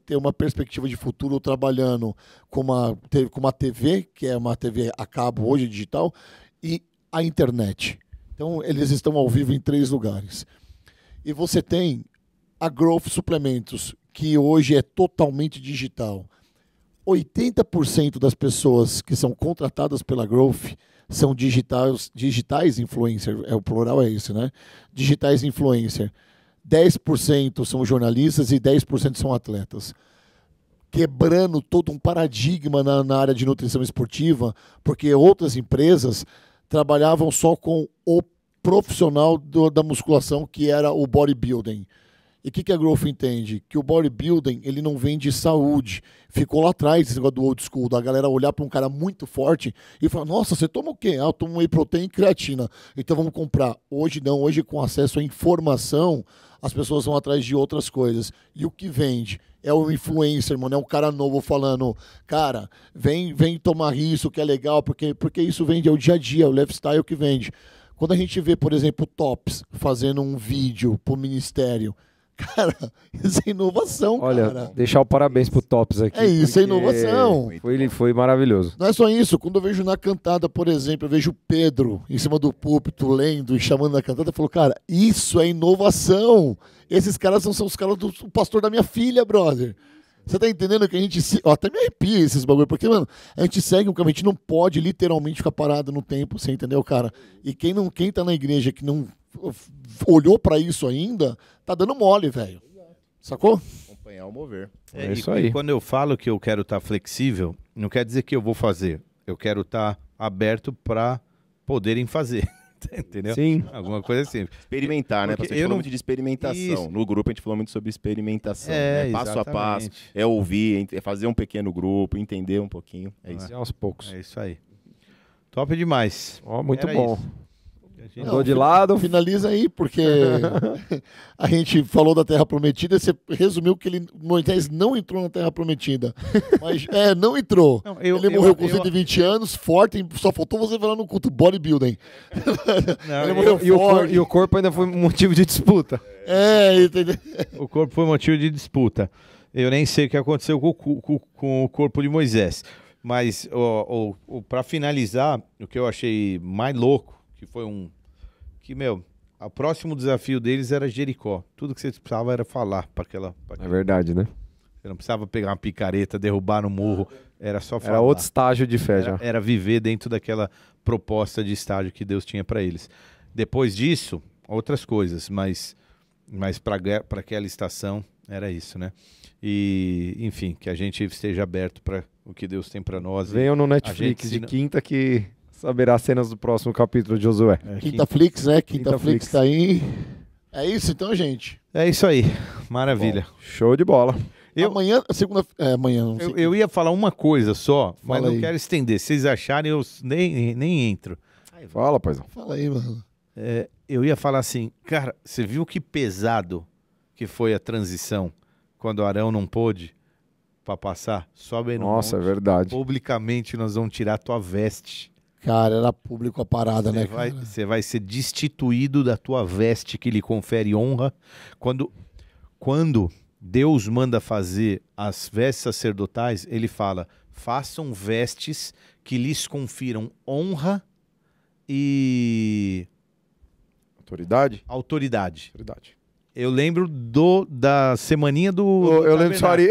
ter uma perspectiva de futuro trabalhando com uma TV, que é uma TV a cabo hoje, digital, e a internet. Então, eles estão ao vivo em 3 lugares. E você tem a Growth Suplementos, que hoje é totalmente digital. 80% das pessoas que são contratadas pela Growth são digitais influencer, o plural é esse, né? Digitais influencer. 10% são jornalistas e 10% são atletas. Quebrando todo um paradigma na área de nutrição esportiva, porque outras empresas trabalhavam só com o profissional da musculação, que era o bodybuilding. E o que a Growth entende? Que o bodybuilding, ele não vende saúde. Ficou lá atrás esse negócio do old school, da galera olhar para um cara muito forte e falar, nossa, você toma o quê? Ah, eu tomo whey protein e creatina. Então vamos comprar. Hoje não, hoje com acesso à informação, as pessoas vão atrás de outras coisas. E o que vende? É o influencer, mano, é um cara novo falando, cara, vem tomar isso que é legal, porque isso vende, é o dia a dia, é o lifestyle que vende. Quando a gente vê, por exemplo, o Tops fazendo um vídeo pro ministério, cara, isso é inovação, Olha, cara. deixar o parabéns pro Tops aqui. É isso, é porque inovação. Foi maravilhoso. Não é só isso, quando eu vejo na cantada, por exemplo, eu vejo o Pedro em cima do púlpito, lendo e chamando na cantada, eu falo, cara, isso é inovação. Esses caras são os caras do pastor da minha filha, brother. Você tá entendendo que a gente... até me arrepia esses bagulho, porque, mano, a gente segue um caminho, a gente não pode literalmente ficar parado no tempo, você entendeu, cara? E quem tá na igreja que não olhou pra isso ainda, tá dando mole, velho. Sacou? Acompanhar o mover. É isso aí. E quando eu falo que eu quero estar flexível, não quer dizer que eu vou fazer. Eu quero estar aberto para poderem fazer. Entendeu? Sim. Alguma coisa assim. Experimentar, né? Porque A gente eu falou não- muito de experimentação. Isso. No grupo a gente falou muito sobre experimentação. É, Né? Passo a passo. exatamente. É ouvir, é fazer um pequeno grupo, entender um pouquinho. É isso. E aos poucos. É isso aí. Top demais. Ó, muito Era bom. isso. A gente- Andou de lado. Finaliza aí, porque a gente falou da Terra Prometida, você resumiu que Moisés não entrou na Terra Prometida. Mas, não entrou. Não, Ele morreu com 120 anos, forte, só faltou você falar no culto bodybuilding. Não, Ele eu- morreu E o, forte. e o corpo ainda foi motivo de disputa. Entendeu? O corpo foi motivo de disputa. Eu nem sei o que aconteceu com o corpo de Moisés. Mas, para finalizar, o que eu achei mais louco, que foi o próximo desafio deles era Jericó. Tudo que você precisava era falar para aquela... É verdade, né? Você não precisava pegar uma picareta, derrubar no murro, era só falar. Era outro estágio de fé já. Era viver dentro daquela proposta de estágio que Deus tinha para eles. Depois disso, outras coisas, mas para aquela estação era isso, né? E, enfim, que a gente esteja aberto para o que Deus tem para nós. Venham no A Netflix gente, de se não- quinta que saberá cenas do próximo capítulo de Josué. Quinta-flix, né? Quinta-flix Quinta-flix. tá aí. É isso então, gente. É isso aí, maravilha. Show de bola. Eu- Amanhã, segunda... amanhã, não sei. Eu ia falar uma coisa só, mas Fala não aí. quero estender. Se vocês acharem, eu nem entro. Fala, paizão. Fala aí, mano. Eu ia falar assim, cara, você viu que pesado que foi a transição quando o Arão não pôde para passar? Sobe aí no Nossa, é monte. verdade. Publicamente nós vamos tirar tua veste. Cara, era público a parada, né, cara? Você vai ser destituído da tua veste que lhe confere honra. Quando Deus manda fazer as vestes sacerdotais, ele fala, façam vestes que lhes confiram honra e Autoridade? autoridade. Autoridade. Eu lembro da semaninha Eu lembro do seu tabernáculo. Ari.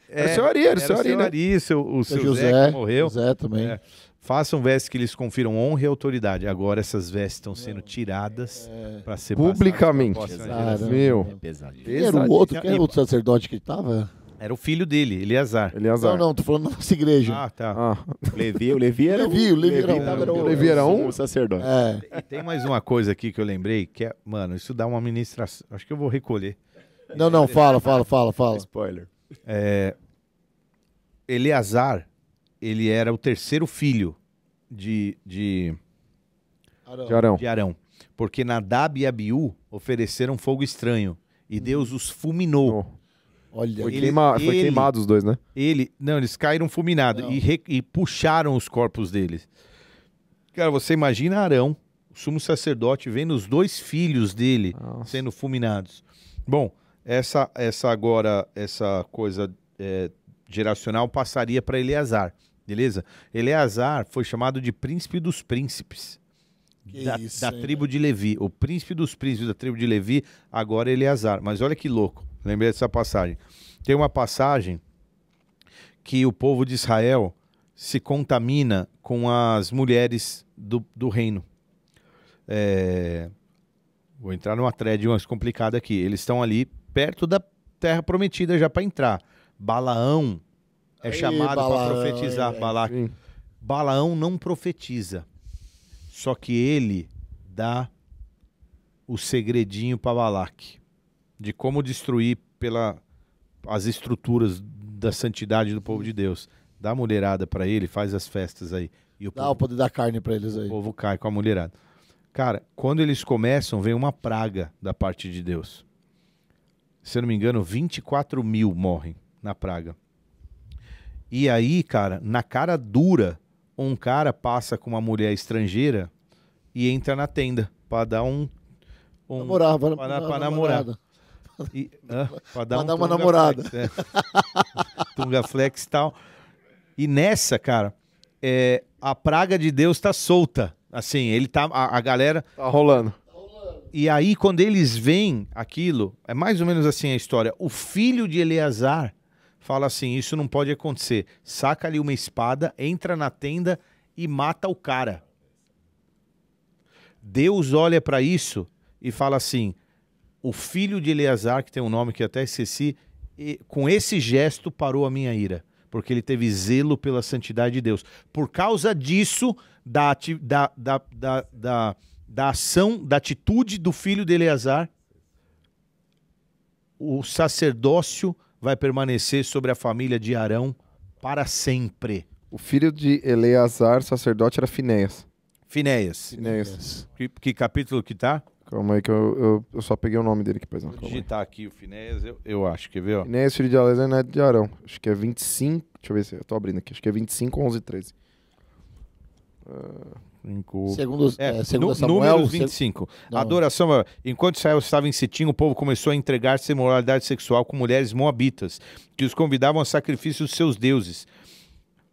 Era o seu Ari, era o seu Ari, né? Ari, o seu José, Zé que morreu. José também. É. Façam vestes que lhes confiram honra e autoridade. Agora essas vestes estão sendo tiradas para ser Publicamente. passadas pra próxima Exato. geração. Meu. É pesado. Quem era o outro? Quem era o outro sacerdote que tava? Era o filho dele, Eleazar. Eleazar. Não, tô falando da nossa igreja. Ah, tá. Ah, O Levi era o Levi era um. tava- O Levi era um? o sacerdote. É. E tem mais uma coisa aqui que eu lembrei, que é, mano, isso dá uma ministração. Acho que eu vou recolher. Não, fala. Spoiler. Eleazar, ele era o terceiro filho de De Arão. Arão. Porque Nadab e Abiú ofereceram fogo estranho. E Deus os fulminou. Olha, Foi, Ele- foi ele- queimado os dois, né? Eles caíram fulminados e puxaram os corpos deles. Cara, você imagina Arão, o sumo sacerdote, vendo os dois filhos dele Nossa. sendo fulminados. Bom, essa coisa geracional passaria para Eleazar, beleza? Eleazar foi chamado de príncipe dos príncipes da hein, tribo de Levi. O príncipe dos príncipes da tribo de Levi agora é Eleazar. Mas olha que louco, lembrei dessa passagem. Tem uma passagem que o povo de Israel se contamina com as mulheres do reino. Vou entrar numa thread mais complicada aqui. Eles estão ali perto da terra prometida já para entrar. Balaão é Aí, chamado para Balaão, profetizar. Balaque. Sim. Balaão não profetiza. Só que ele dá o segredinho para Balaque de como destruir as estruturas da santidade do povo de Deus. Dá a mulherada para ele, faz as festas aí. E o Dá o poder da carne pra eles aí. povo cai com a mulherada. Cara, quando eles começam, vem uma praga da parte de Deus. Se eu não me engano, 24 mil morrem na praga. E aí, cara, na cara dura, um cara passa com uma mulher estrangeira e entra na tenda pra dar Namorar, pra namorar. Pra dar Pra dar uma tunga namorada. flex, tunga flex e tal. E nessa, cara, a praga de Deus tá solta. Assim, ele tá. A galera. Tá rolando. E aí, quando eles veem aquilo, é mais ou menos assim a história. O filho de Eleazar fala assim: isso não pode acontecer. Saca ali uma espada, entra na tenda e mata o cara. Deus olha para isso e fala assim: o filho de Eleazar, que tem um nome que eu até esqueci, com esse gesto parou a minha ira, porque ele teve zelo pela santidade de Deus. Por causa disso, da ação, da atitude do filho de Eleazar, o sacerdócio vai permanecer sobre a família de Arão para sempre. O filho de Eleazar, sacerdote, era Finéias. Finéias. Finéias. Que capítulo que tá? Calma aí que eu só peguei o nome dele aqui, pois não. Vou Calma aí. digitar aqui o Finéias, eu acho, quer ver? Ó? Finéias, filho de Eleazar, neto de Arão. Acho que é 25... Deixa eu ver se eu tô abrindo aqui. Acho que é 25, 11, 13. Segundo Números Samuel, 25. Não. Adoração. Enquanto Israel estava em Sitim, o povo começou a entregar-se à imoralidade sexual com mulheres moabitas, que os convidavam a sacrifícios de seus deuses.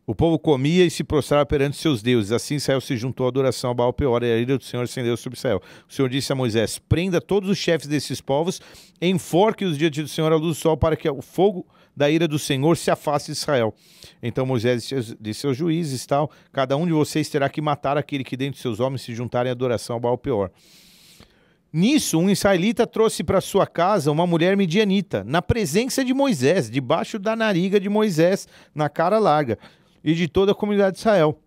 O povo comia e se prostrava perante seus deuses. Assim Israel se juntou à adoração a Baal Peor, e a ira do Senhor acendeu sobre Israel. O Senhor disse a Moisés: prenda todos os chefes desses povos, enforque-os diante do Senhor à luz do sol, para que o fogo da ira do Senhor se afaste de Israel. Então Moisés disse aos juízes, tal: cada um de vocês terá que matar aquele que dentre seus homens se juntarem à adoração a Baal Peor. Nisso, um israelita trouxe para sua casa uma mulher midianita, na presença de Moisés, debaixo da nariga de Moisés, na cara larga, e de toda a comunidade de Israel,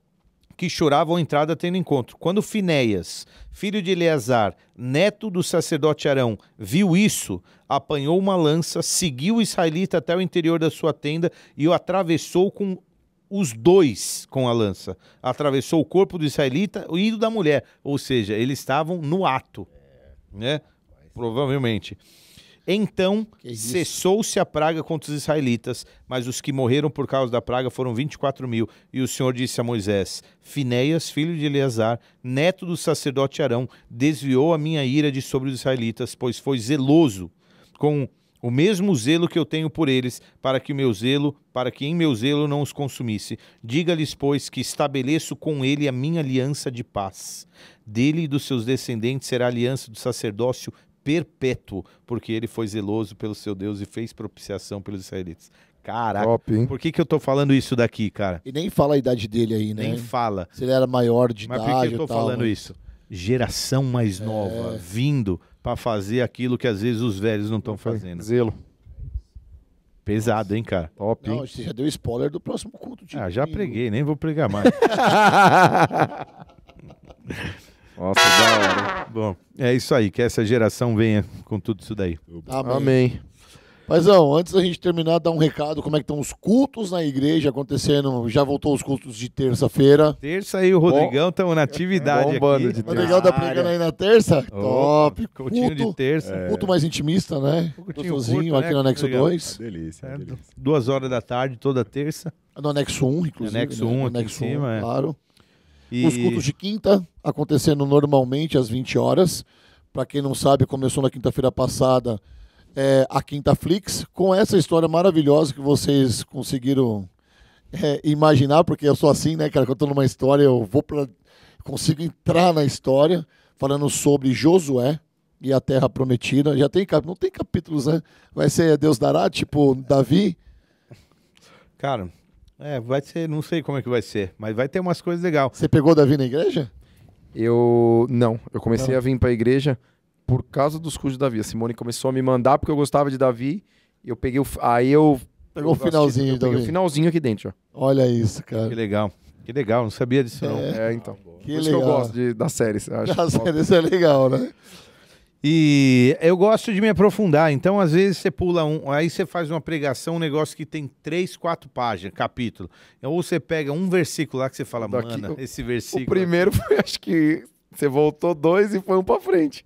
que choravam a entrada tendo encontro. Quando Finéias, filho de Eleazar, neto do sacerdote Arão, viu isso, apanhou uma lança, seguiu o israelita até o interior da sua tenda e o atravessou com os dois com a lança. Atravessou o corpo do israelita e do da mulher. Ou seja, eles estavam no ato, né? Provavelmente. Então, cessou-se a praga contra os israelitas, mas os que morreram por causa da praga foram 24 mil. E o Senhor disse a Moisés: Finéias, filho de Eleazar, neto do sacerdote Arão, desviou a minha ira de sobre os israelitas, pois foi zeloso com o mesmo zelo que eu tenho por eles, para que em meu zelo não os consumisse. Diga-lhes, pois, que estabeleço com ele a minha aliança de paz. Dele e dos seus descendentes será a aliança do sacerdócio perpétuo, porque ele foi zeloso pelo seu Deus e fez propiciação pelos israelitas. Caraca, Top, hein? por que eu tô falando isso daqui, cara? E nem fala a idade dele aí, né? Nem fala. Se ele era maior de Mas idade por que eu tô e tal, falando né? isso? Geração mais nova, vindo para fazer aquilo que às vezes os velhos não estão fazendo. Zelo. Pesado, hein, cara? Top, Não, hein? você já deu spoiler do próximo culto. de Já domingo. preguei, nem vou pregar mais. Nossa, da hora. Bom, é isso aí, que essa geração venha com tudo isso daí. Amém. Amém. Paizão, antes da gente terminar, dar um recado, como é que estão os cultos na igreja acontecendo, já voltou os cultos de terça-feira. Terça aí o Rodrigão, estamos na atividade Bombando aqui. de O terça. Rodrigão tá pregando aí na terça? Opa, Top. Cultinho de terça. Culto mais intimista, né? Cultinho Gostosinho, curto, aqui né? no Anexo Legal. 2. Delícia, É, delícia. 2 horas da tarde, toda terça. No Anexo 1, inclusive. Anexo né? 1 No aqui em Anexo 1, cima, é. claro. E... Os cultos de quinta acontecendo normalmente às 20 horas. Para quem não sabe, começou na quinta-feira passada a Quinta Flix, com essa história maravilhosa que vocês conseguiram imaginar, porque eu sou assim, né, cara? Contando uma história, consigo entrar na história, falando sobre Josué e a Terra Prometida. Já tem, não tem capítulos, né? Vai ser Deus dará, tipo Davi. Cara, vai ser, não sei como é que vai ser, mas vai ter umas coisas legais. Você pegou Davi na igreja? Eu comecei a vir pra igreja por causa dos cultos de Davi. A Simone começou a me mandar porque eu gostava de Davi. E eu peguei Pegou o finalzinho de peguei Davi. o finalzinho aqui dentro, ó. Olha isso, Que cara. legal. Que legal, não sabia disso não. Então. Que Por isso que eu legal. gosto das séries. Eu acho Nossa, top. isso é legal, né? E eu gosto de me aprofundar, então às vezes você pula aí você faz uma pregação, um negócio que tem 3, 4 páginas, capítulo. Ou você pega um versículo lá que você fala, Daqui, mano, esse O versículo... primeiro foi, acho que você voltou 2 e foi um pra frente.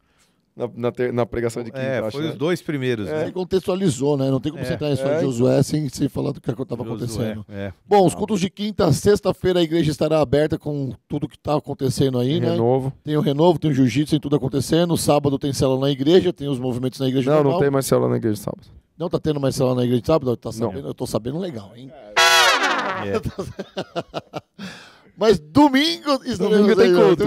Na pregação de quinta, eu acho, foi né? os 2 primeiros, Você né? contextualizou, né? Não tem como você entrar na história de Josué sem falar do que estava acontecendo. É. Bom, os cultos de quinta, sexta-feira a igreja estará aberta com tudo que está acontecendo aí, né? Renovo. Tem o renovo, tem o jiu-jitsu, tem tudo acontecendo. Sábado tem célula na igreja, tem os movimentos na igreja Não, normal. não tem mais célula na igreja de sábado. Não tá tendo mais célula na igreja de sábado? Não. Eu tô sabendo legal, hein? É. Mas domingo Domingo tem culto.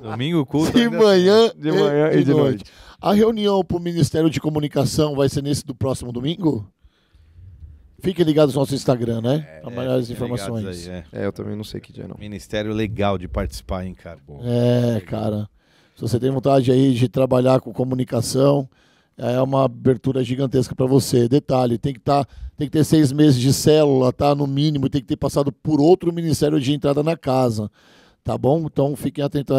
Domingo culto. De ainda manhã, De manhã e de noite. A reunião para o Ministério de Comunicação vai ser nesse do próximo domingo? Fiquem ligados no nosso Instagram, né? Para maiores fiquem ligados informações. aí, Eu também não sei que dia, não. Ministério legal de participar, hein, cara. Cara. Se você tem vontade aí de trabalhar com comunicação, é uma abertura gigantesca para você. Detalhe, tem que ter 6 meses de célula, tá? No mínimo, tem que ter passado por outro ministério de entrada na casa. Tá bom? Então fiquem atentos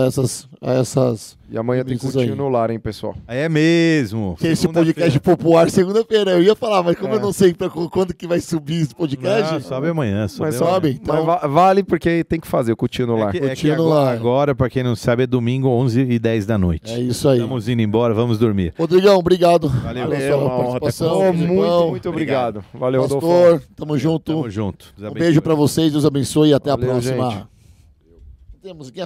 a essas E amanhã tem Isso cultinho aí. no lar, hein, pessoal? É mesmo. que esse Segunda-feira. podcast popular segunda-feira. Eu ia falar, mas como eu não sei quando que vai subir esse podcast, Não, sobe amanhã. Mas sobe. Então, Mas vale porque tem que fazer o cultinho no lar. que Cultinho no lar. agora, pra quem não sabe, é domingo 11h10 da noite. é isso aí. Estamos indo embora, vamos dormir. Rodrigão, obrigado Valeu. pela É sua uma honra ter participação. Pô, Filipão, muito obrigado. Valeu, Rodolfo. Pastor, tamo junto. Tamo junto. Deus Um abençoe. beijo pra vocês, Deus abençoe e até Valeu, a próxima. gente. Temos que